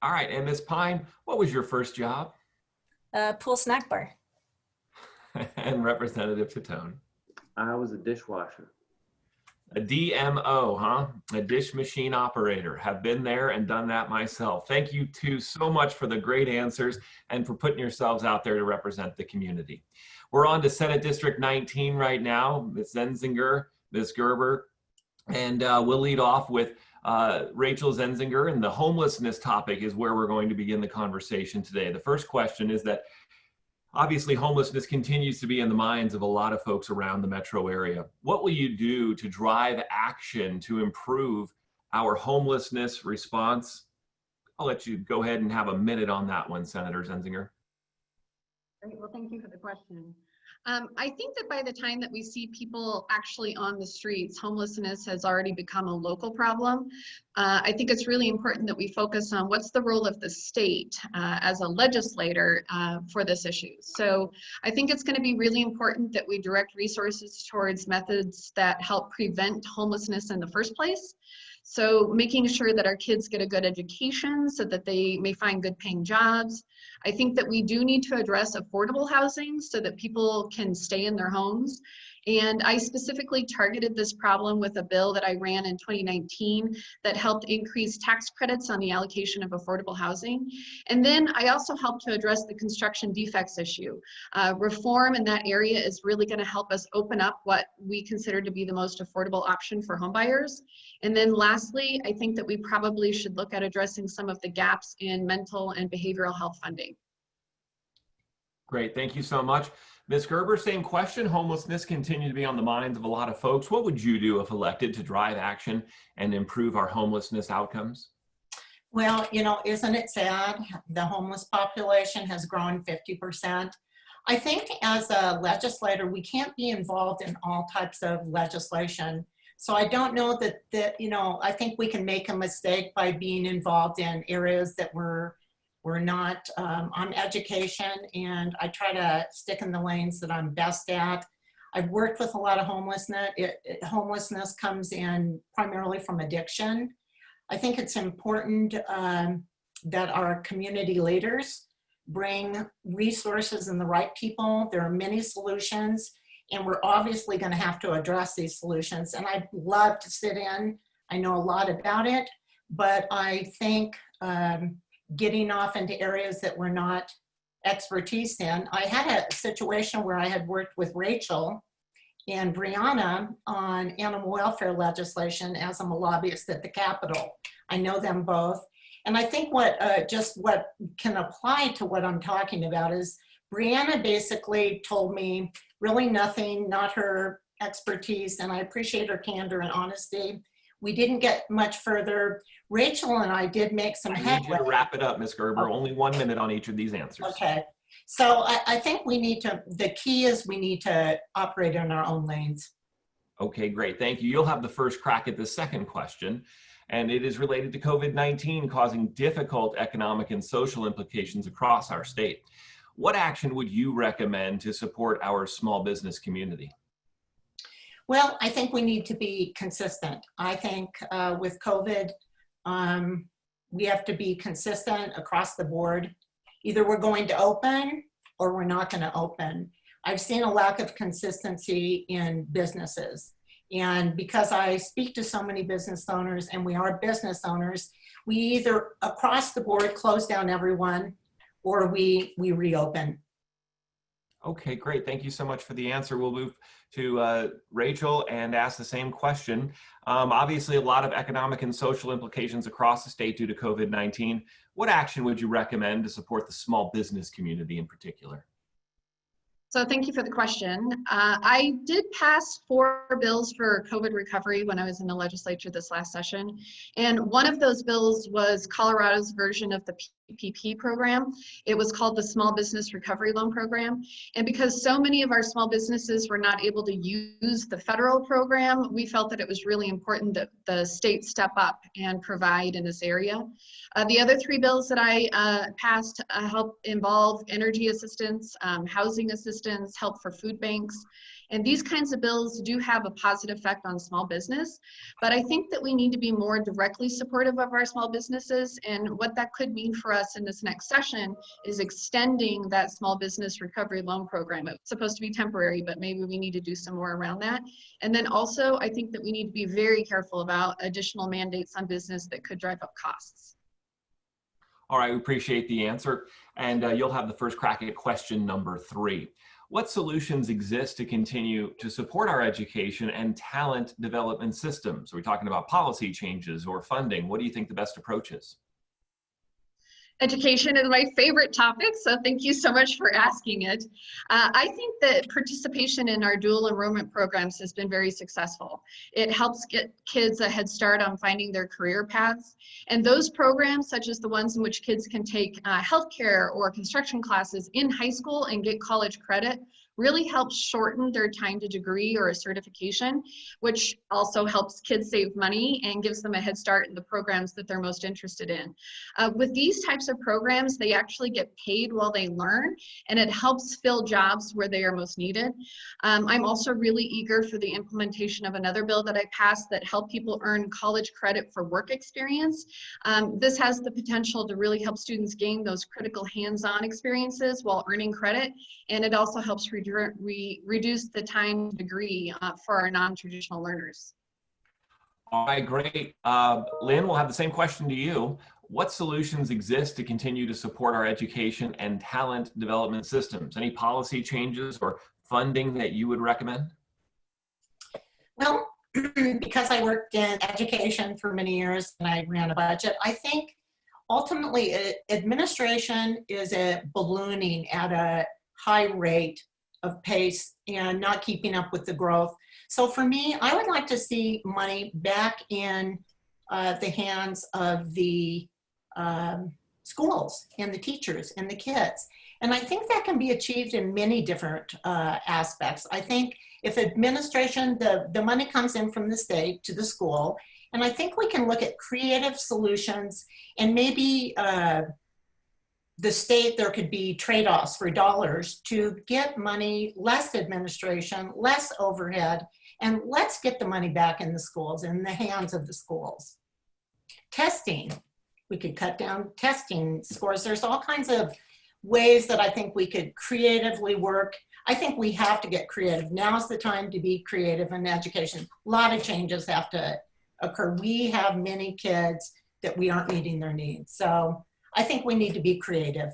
All right, and Ms. Pyne, what was your first job? Pool snack bar. And Representative Titone? I was a dishwasher. A DMO, huh? A dish machine operator. Have been there and done that myself. Thank you two so much for the great answers and for putting yourselves out there to represent the community. We're on to Senate District 19 right now. Ms. Zenzinger, Ms. Gerber, and we'll lead off with Rachel Zenzinger, and the homelessness topic is where we're going to begin the conversation today. The first question is that obviously homelessness continues to be in the minds of a lot of folks around the metro area. What will you do to drive action to improve our homelessness response? I'll let you go ahead and have a minute on that one, Senator Zenzinger. Great. Well, thank you for the question. I think that by the time that we see people actually on the streets, homelessness has already become a local problem. I think it's really important that we focus on what's the role of the state as a legislator for this issue. So I think it's going to be really important that we direct resources towards methods that help prevent homelessness in the first place. So making sure that our kids get a good education so that they may find good paying jobs. I think that we do need to address affordable housing so that people can stay in their homes. And I specifically targeted this problem with a bill that I ran in 2019 that helped increase tax credits on the allocation of affordable housing. And then I also helped to address the construction defects issue. Reform in that area is really going to help us open up what we consider to be the most affordable option for homebuyers. And then lastly, I think that we probably should look at addressing some of the gaps in mental and behavioral health funding. Great, thank you so much. Ms. Gerber, same question. Homelessness continues to be on the minds of a lot of folks. What would you do if elected to drive action and improve our homelessness outcomes? Well, you know, isn't it sad? The homeless population has grown 50%. I think as a legislator, we can't be involved in all types of legislation. So I don't know that you know, I think we can make a mistake by being involved in areas that we're not on education, and I try to stick in the lanes that I'm best at. I've worked with a lot of homelessness. Homelessness comes in primarily from addiction. I think it's important that our community leaders bring resources and the right people. There are many solutions, and we're obviously going to have to address these solutions. And I'd love to sit in. I know a lot about it, but I think getting off into areas that we're not expertise in. I had a situation where I had worked with Rachel and Brianna on animal welfare legislation as I'm a lobbyist at the Capitol. I know them both. And I think what can apply to what I'm talking about is Brianna basically told me really nothing, not her expertise, and I appreciate her candor and honesty. We didn't get much further. Rachel and I did make some headway. I need you to wrap it up, Ms. Gerber. Only 1 minute on each of these answers. Okay. So I think we need to, the key is we need to operate in our own lanes. Okay, great. Thank you. You'll have the first crack at the second question, and it is related to COVID-19 causing difficult economic and social implications across our state. What action would you recommend to support our small business community? Well, I think we need to be consistent. I think with COVID, we have to be consistent across the board. Either we're going to open or we're not going to open. I've seen a lack of consistency in businesses. And because I speak to so many business owners, and we are business owners, we either across the board close down everyone or we reopen. Okay, great. Thank you so much for the answer. We'll move to Rachel and ask the same question. Obviously, a lot of economic and social implications across the state due to COVID-19. What action would you recommend to support the small business community in particular? So thank you for the question. I did pass 4 bills for COVID recovery when I was in the legislature this last session. And one of those bills was Colorado's version of the PPP program. It was called the Small Business Recovery Loan Program. And because so many of our small businesses were not able to use the federal program, we felt that it was really important that the state step up and provide in this area. The other 3 bills that I passed help involve energy assistance, housing assistance, help for food banks. And these kinds of bills do have a positive effect on small business, but I think that we need to be more directly supportive of our small businesses. And what that could mean for us in this next session is extending that small business recovery loan program. It's supposed to be temporary, but maybe we need to do some more around that. And then also, I think that we need to be very careful about additional mandates on business that could drive up costs. All right, we appreciate the answer. And you'll have the first crack at question number 3. What solutions exist to continue to support our education and talent development systems? Are we talking about policy changes or funding? What do you think the best approach is? Education is my favorite topic, so thank you so much for asking it. I think that participation in our dual enrollment programs has been very successful. It helps get kids a head start on finding their career paths. And those programs, such as the ones in which kids can take healthcare or construction classes in high school and get college credit, really helps shorten their time to degree or a certification, which also helps kids save money and gives them a head start in the programs that they're most interested in. With these types of programs, they actually get paid while they learn, and it helps fill jobs where they are most needed. I'm also really eager for the implementation of another bill that I passed that help people earn college credit for work experience. This has the potential to really help students gain those critical hands-on experiences while earning credit, and it also helps reduce the time to degree for our non-traditional learners. All right, great. Lynn, we'll have the same question to you. What solutions exist to continue to support our education and talent development systems? Any policy changes or funding that you would recommend? Well, because I worked in education for many years and I ran a budget, I think ultimately administration is ballooning at a high rate of pace and not keeping up with the growth. So for me, I would like to see money back in the hands of the schools and the teachers and the kids. And I think that can be achieved in many different aspects. I think if administration, the money comes in from the state to the school, and I think we can look at creative solutions, and maybe the state, there could be trade-offs for dollars to get money, less administration, less overhead, and let's get the money back in the schools, in the hands of the schools. Testing, we could cut down testing scores. There's all kinds of ways that I think we could creatively work. I think we have to get creative. Now's the time to be creative in education. A lot of changes have to occur. We have many kids that we aren't meeting their needs. So I think we need to be creative.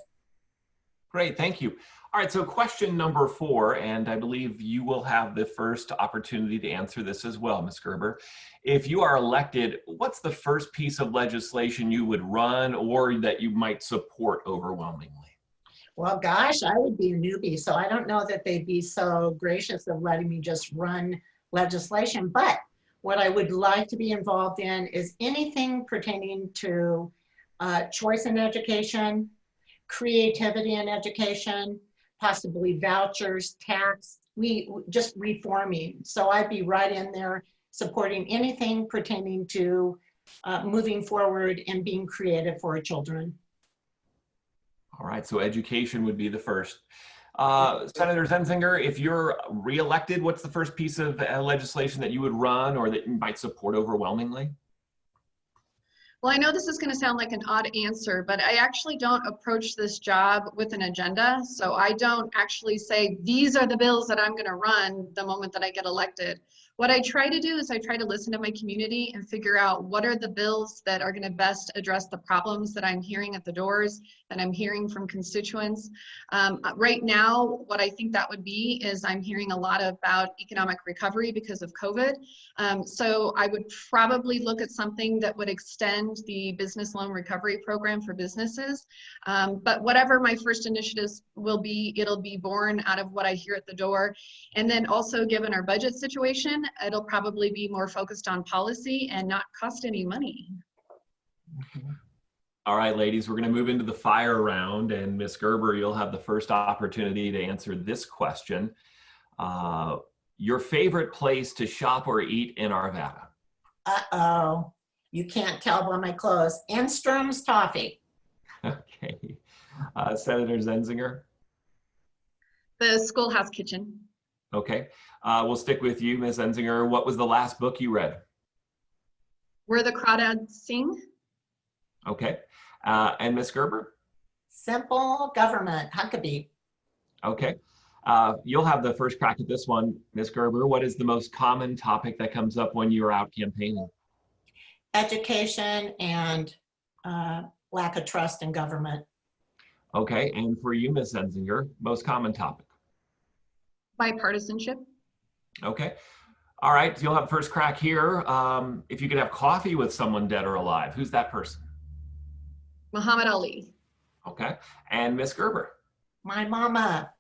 Great, thank you. All right, so question number 4, and I believe you will have the first opportunity to answer this as well, Ms. Gerber. If you are elected, what's the first piece of legislation you would run or that you might support overwhelmingly? Well, gosh, I would be a newbie, so I don't know that they'd be so gracious of letting me just run legislation. But what I would like to be involved in is anything pertaining to choice in education, creativity in education, possibly vouchers, tax, just reforming. So I'd be right in there supporting anything pertaining to moving forward and being creative for our children. All right, so education would be the first. Senator Zenzinger, if you're reelected, what's the first piece of legislation that you would run or that you might support overwhelmingly? Well, I know this is going to sound like an odd answer, but I actually don't approach this job with an agenda. So I don't actually say, these are the bills that I'm going to run the moment that I get elected. What I try to do is I try to listen to my community and figure out what are the bills that are going to best address the problems that I'm hearing at the doors, that I'm hearing from constituents. Right now, what I think that would be is I'm hearing a lot about economic recovery because of COVID. So I would probably look at something that would extend the business loan recovery program for businesses. But whatever my first initiatives will be, it'll be born out of what I hear at the door. And then also given our budget situation, it'll probably be more focused on policy and not cost any money. All right, ladies, we're going to move into the fire round, and Ms. Gerber, you'll have the first opportunity to answer this question. Your favorite place to shop or eat in Arvada? Uh-oh, you can't tell by my clothes. Enstrom's Toffee. Okay. Senator Zenzinger? The Schoolhouse Kitchen. Okay. We'll stick with you, Ms. Zenzinger. What was the last book you read? Where the Crawdads Sing. Okay. And Ms. Gerber? Simple Government, Huckabee. Okay. You'll have the first crack at this one, Ms. Gerber. What is the most common topic that comes up when you're out campaigning? Education and lack of trust in government. Okay. And for you, Ms. Zenzinger, most common topic? Bipartisanship. Okay. All right. You'll have first crack here. If you could have coffee with someone dead or alive, who's that person? Muhammad Ali. Okay. And Ms. Gerber? My mama.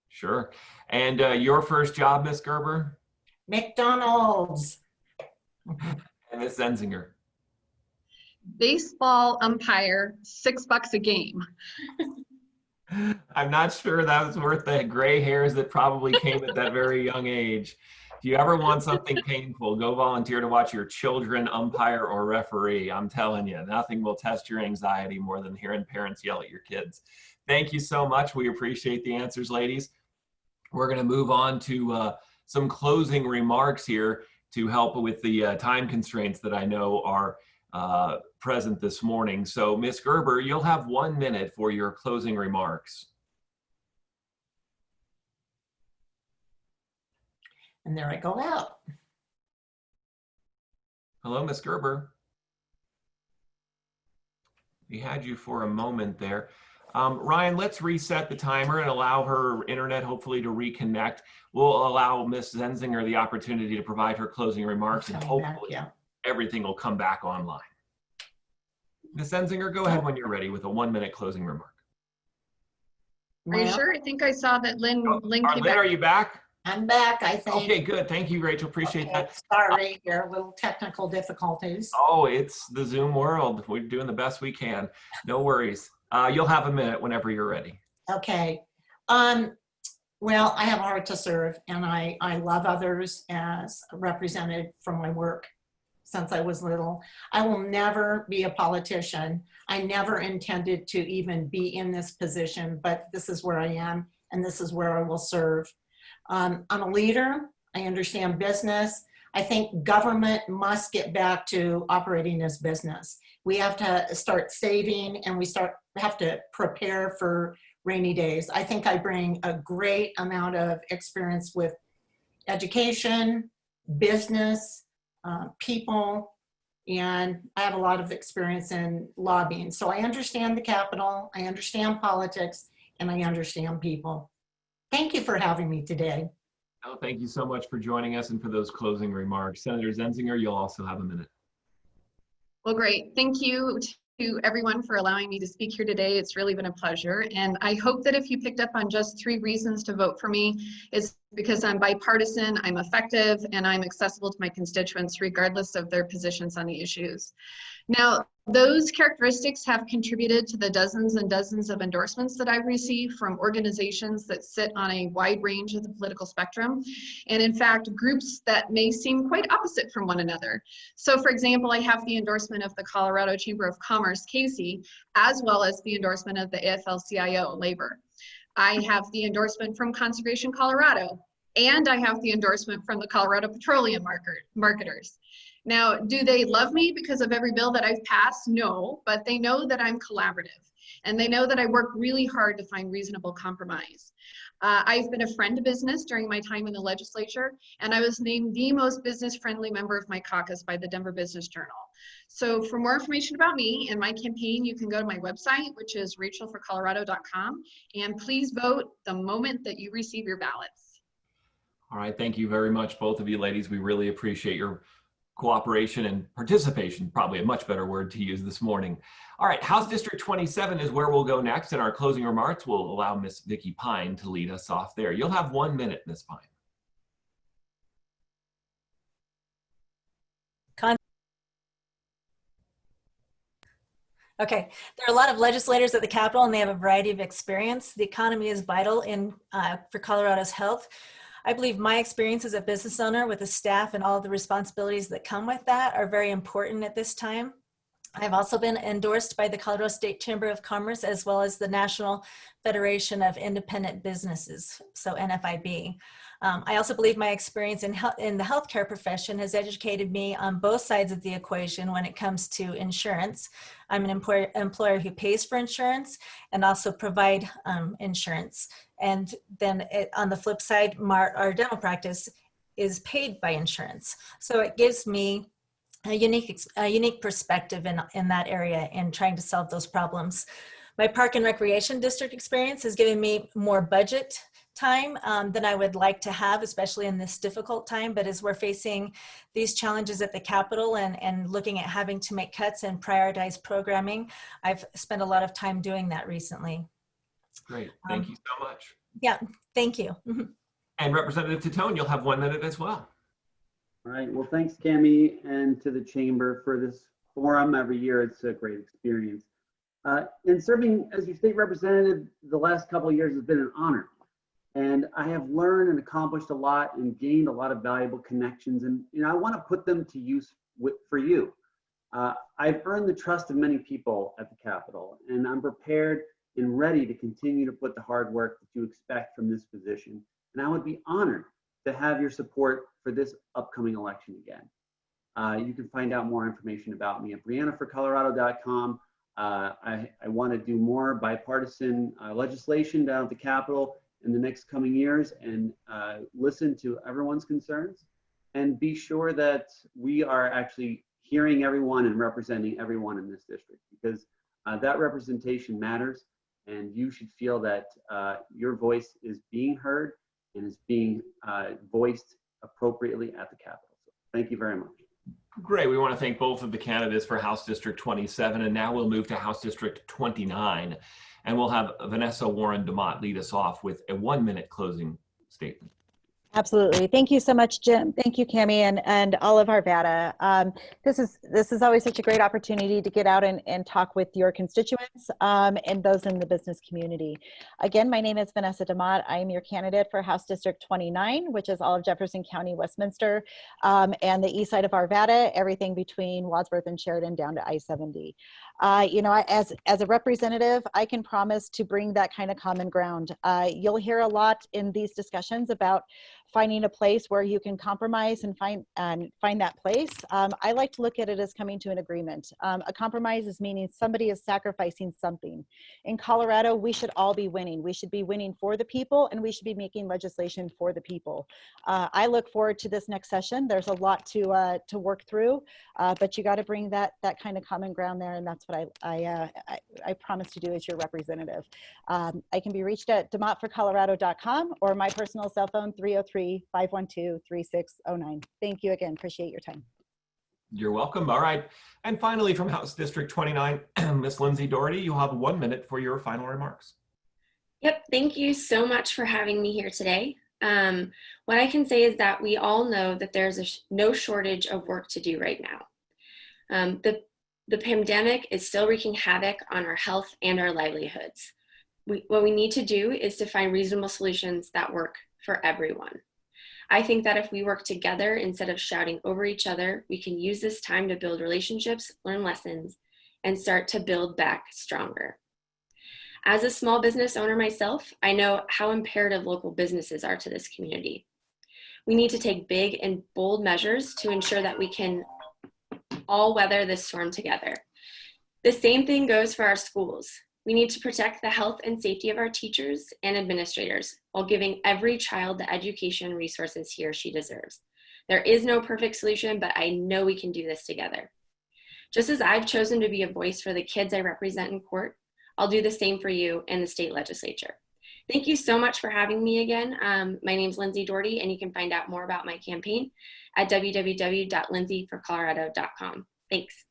Sure. And your first job, Ms. Gerber? McDonald's. And Ms. Zenzinger? Baseball umpire, $6 a game. I'm not sure that was worth the gray hairs that probably came at that very young age. If you ever want something painful, go volunteer to watch your children umpire or referee. I'm telling you, nothing will test your anxiety more than hearing parents yell at your kids. Thank you so much. We appreciate the answers, ladies. We're going to move on to some closing remarks here to help with the time constraints that I know are present this morning. So Ms. Gerber, you'll have 1 minute for your closing remarks. And there I go out. Hello, Ms. Gerber. We had you for a moment there. Ryan, let's reset the timer and allow her internet hopefully to reconnect. We'll allow Ms. Zenzinger the opportunity to provide her closing remarks, and hopefully everything will come back online. Ms. Zenzinger, go ahead when you're ready with a 1 minute closing remark. Are you sure? I think I saw that Lynn came back. Are you back? I'm back, I think. Okay, good. Thank you, Rachel. Appreciate that. Sorry, there are little technical difficulties. Oh, it's the Zoom world. We're doing the best we can. No worries. You'll have a minute whenever you're ready. Okay. Well, I have a heart to serve, and I love others as represented from my work since I was little. I will never be a politician. I never intended to even be in this position, but this is where I am, and this is where I will serve. I'm a leader. I understand business. I think government must get back to operating as business. We have to start saving, and we have to prepare for rainy days. I think I bring a great amount of experience with education, business, people, and I have a lot of experience in lobbying. So I understand the Capitol, I understand politics, and I understand people. Thank you for having me today. Oh, thank you so much for joining us and for those closing remarks. Senator Zenzinger, you'll also have a minute. Well, great. Thank you to everyone for allowing me to speak here today. It's really been a pleasure. And I hope that if you picked up on just 3 reasons to vote for me, it's because I'm bipartisan, I'm effective, and I'm accessible to my constituents regardless of their positions on the issues. Now, those characteristics have contributed to the dozens and dozens of endorsements that I've received from organizations that sit on a wide range of the political spectrum, and in fact, groups that may seem quite opposite from one another. So for example, I have the endorsement of the Colorado Chamber of Commerce, Casey, as well as the endorsement of the AFL-CIO, Labor. I have the endorsement from Conservation Colorado, and I have the endorsement from the Colorado Petroleum Marketers. Now, do they love me because of every bill that I've passed? No, but they know that I'm collaborative, and they know that I work really hard to find reasonable compromise. I've been a friend to business during my time in the legislature, and I was named the most business-friendly member of my caucus by the Denver Business Journal. So for more information about me and my campaign, you can go to my website, which is rachelforcolorado.com, and please vote the moment that you receive your ballots. All right, thank you very much, both of you ladies. We really appreciate your cooperation and participation, probably a much better word to use this morning. All right, House District 27 is where we'll go next, and our closing remarks will allow Ms. Vicki Pyne to lead us off there. You'll have 1 minute, Ms. Pyne. Okay, there are a lot of legislators at the Capitol, and they have a variety of experience. The economy is vital for Colorado's health. I believe my experience as a business owner with the staff and all of the responsibilities that come with that are very important at this time. I've also been endorsed by the Colorado State Chamber of Commerce as well as the National Federation of Independent Businesses, so NFIB. I also believe my experience in the healthcare profession has educated me on both sides of the equation when it comes to insurance. I'm an employer who pays for insurance and also provide insurance. And then on the flip side, our dental practice is paid by insurance. So it gives me a unique perspective in that area in trying to solve those problems. My park and recreation district experience has given me more budget time than I would like to have, especially in this difficult time. But as we're facing these challenges at the Capitol and looking at having to make cuts and prioritize programming, I've spent a lot of time doing that recently. Great, thank you so much. Yeah, thank you. And Representative Titone, you'll have 1 minute as well. All right, well, thanks, Cami, and to the Chamber for this forum every year. It's a great experience. And serving as your state representative the last couple of years has been an honor. And I have learned and accomplished a lot and gained a lot of valuable connections. And I want to put them to use for you. I've earned the trust of many people at the Capitol, and I'm prepared and ready to continue to put the hard work that you expect from this position. And I would be honored to have your support for this upcoming election again. You can find out more information about me at briannaforcolorado.com. I want to do more bipartisan legislation down at the Capitol in the next coming years and listen to everyone's concerns and be sure that we are actually hearing everyone and representing everyone in this district, because that representation matters, and you should feel that your voice is being heard and is being voiced appropriately at the Capitol. So thank you very much. Great. We want to thank both of the candidates for House District 27, and now we'll move to House District 29, and we'll have Vanessa Warren-Demott lead us off with a 1-minute closing statement. Absolutely. Thank you so much, Jim. Thank you, Cammie, and all of Arvada. This is always such a great opportunity to get out and talk with your constituents and those in the business community. Again, my name is Vanessa Demott. I am your candidate for House District 29, which is all of Jefferson County, Westminster, and the east side of Arvada, everything between Wadsworth and Sheridan down to I-70. As a representative, I can promise to bring that kind of common ground. You'll hear a lot in these discussions about finding a place where you can compromise and find that place. I like to look at it as coming to an agreement. A compromise is meaning somebody is sacrificing something. In Colorado, we should all be winning. We should be winning for the people, and we should be making legislation for the people. I look forward to this next session. There's a lot to work through, but you got to bring that kind of common ground there, and that's what I promise to do as your representative. I can be reached at demottforcolorado.com or my personal cell phone, 303-512-3609. Thank you again. Appreciate your time. You're welcome. All right. And finally, from House District 29, Ms. Lindsey Daugherty, you'll have 1 minute for your final remarks. Yep. Thank you so much for having me here today. What I can say is that we all know that there's no shortage of work to do right now. The pandemic is still wreaking havoc on our health and our livelihoods. What we need to do is to find reasonable solutions that work for everyone. I think that if we work together instead of shouting over each other, we can use this time to build relationships, learn lessons, and start to build back stronger. As a small business owner myself, I know how imperative local businesses are to this community. We need to take big and bold measures to ensure that we can all weather this storm together. The same thing goes for our schools. We need to protect the health and safety of our teachers and administrators while giving every child the education and resources he or she deserves. There is no perfect solution, but I know we can do this together. Just as I've chosen to be a voice for the kids I represent in court, I'll do the same for you in the state legislature. Thank you so much for having me again. My name's Lindsey Daugherty, and you can find out more about my campaign at www.lindseyforcolorado.com. Thanks.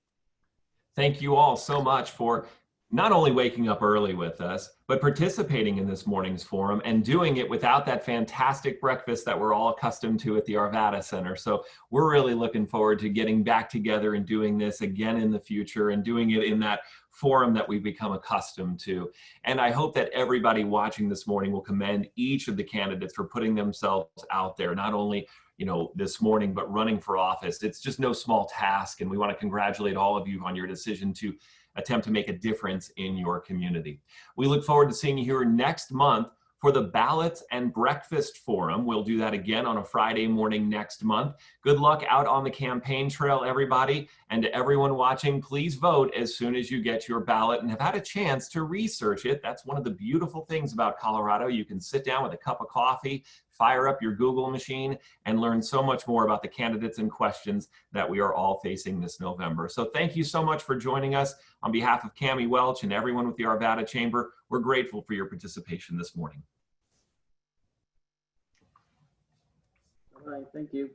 Thank you all so much for not only waking up early with us, but participating in this morning's forum and doing it without that fantastic breakfast that we're all accustomed to at the Arvada Center. So we're really looking forward to getting back together and doing this again in the future and doing it in that forum that we've become accustomed to. And I hope that everybody watching this morning will commend each of the candidates for putting themselves out there, not only this morning, but running for office. It's just no small task. And we want to congratulate all of you on your decision to attempt to make a difference in your community. We look forward to seeing you here next month for the Ballots and Breakfast Forum. We'll do that again on a Friday morning next month. Good luck out on the campaign trail, everybody. And to everyone watching, please vote as soon as you get your ballot and have had a chance to research it. That's one of the beautiful things about Colorado. You can sit down with a cup of coffee, fire up your Google machine, and learn so much more about the candidates and questions that we are all facing this November. So thank you so much for joining us. On behalf of Cammie Welch and everyone with the Arvada Chamber, we're grateful for your participation this morning. All right, thank you.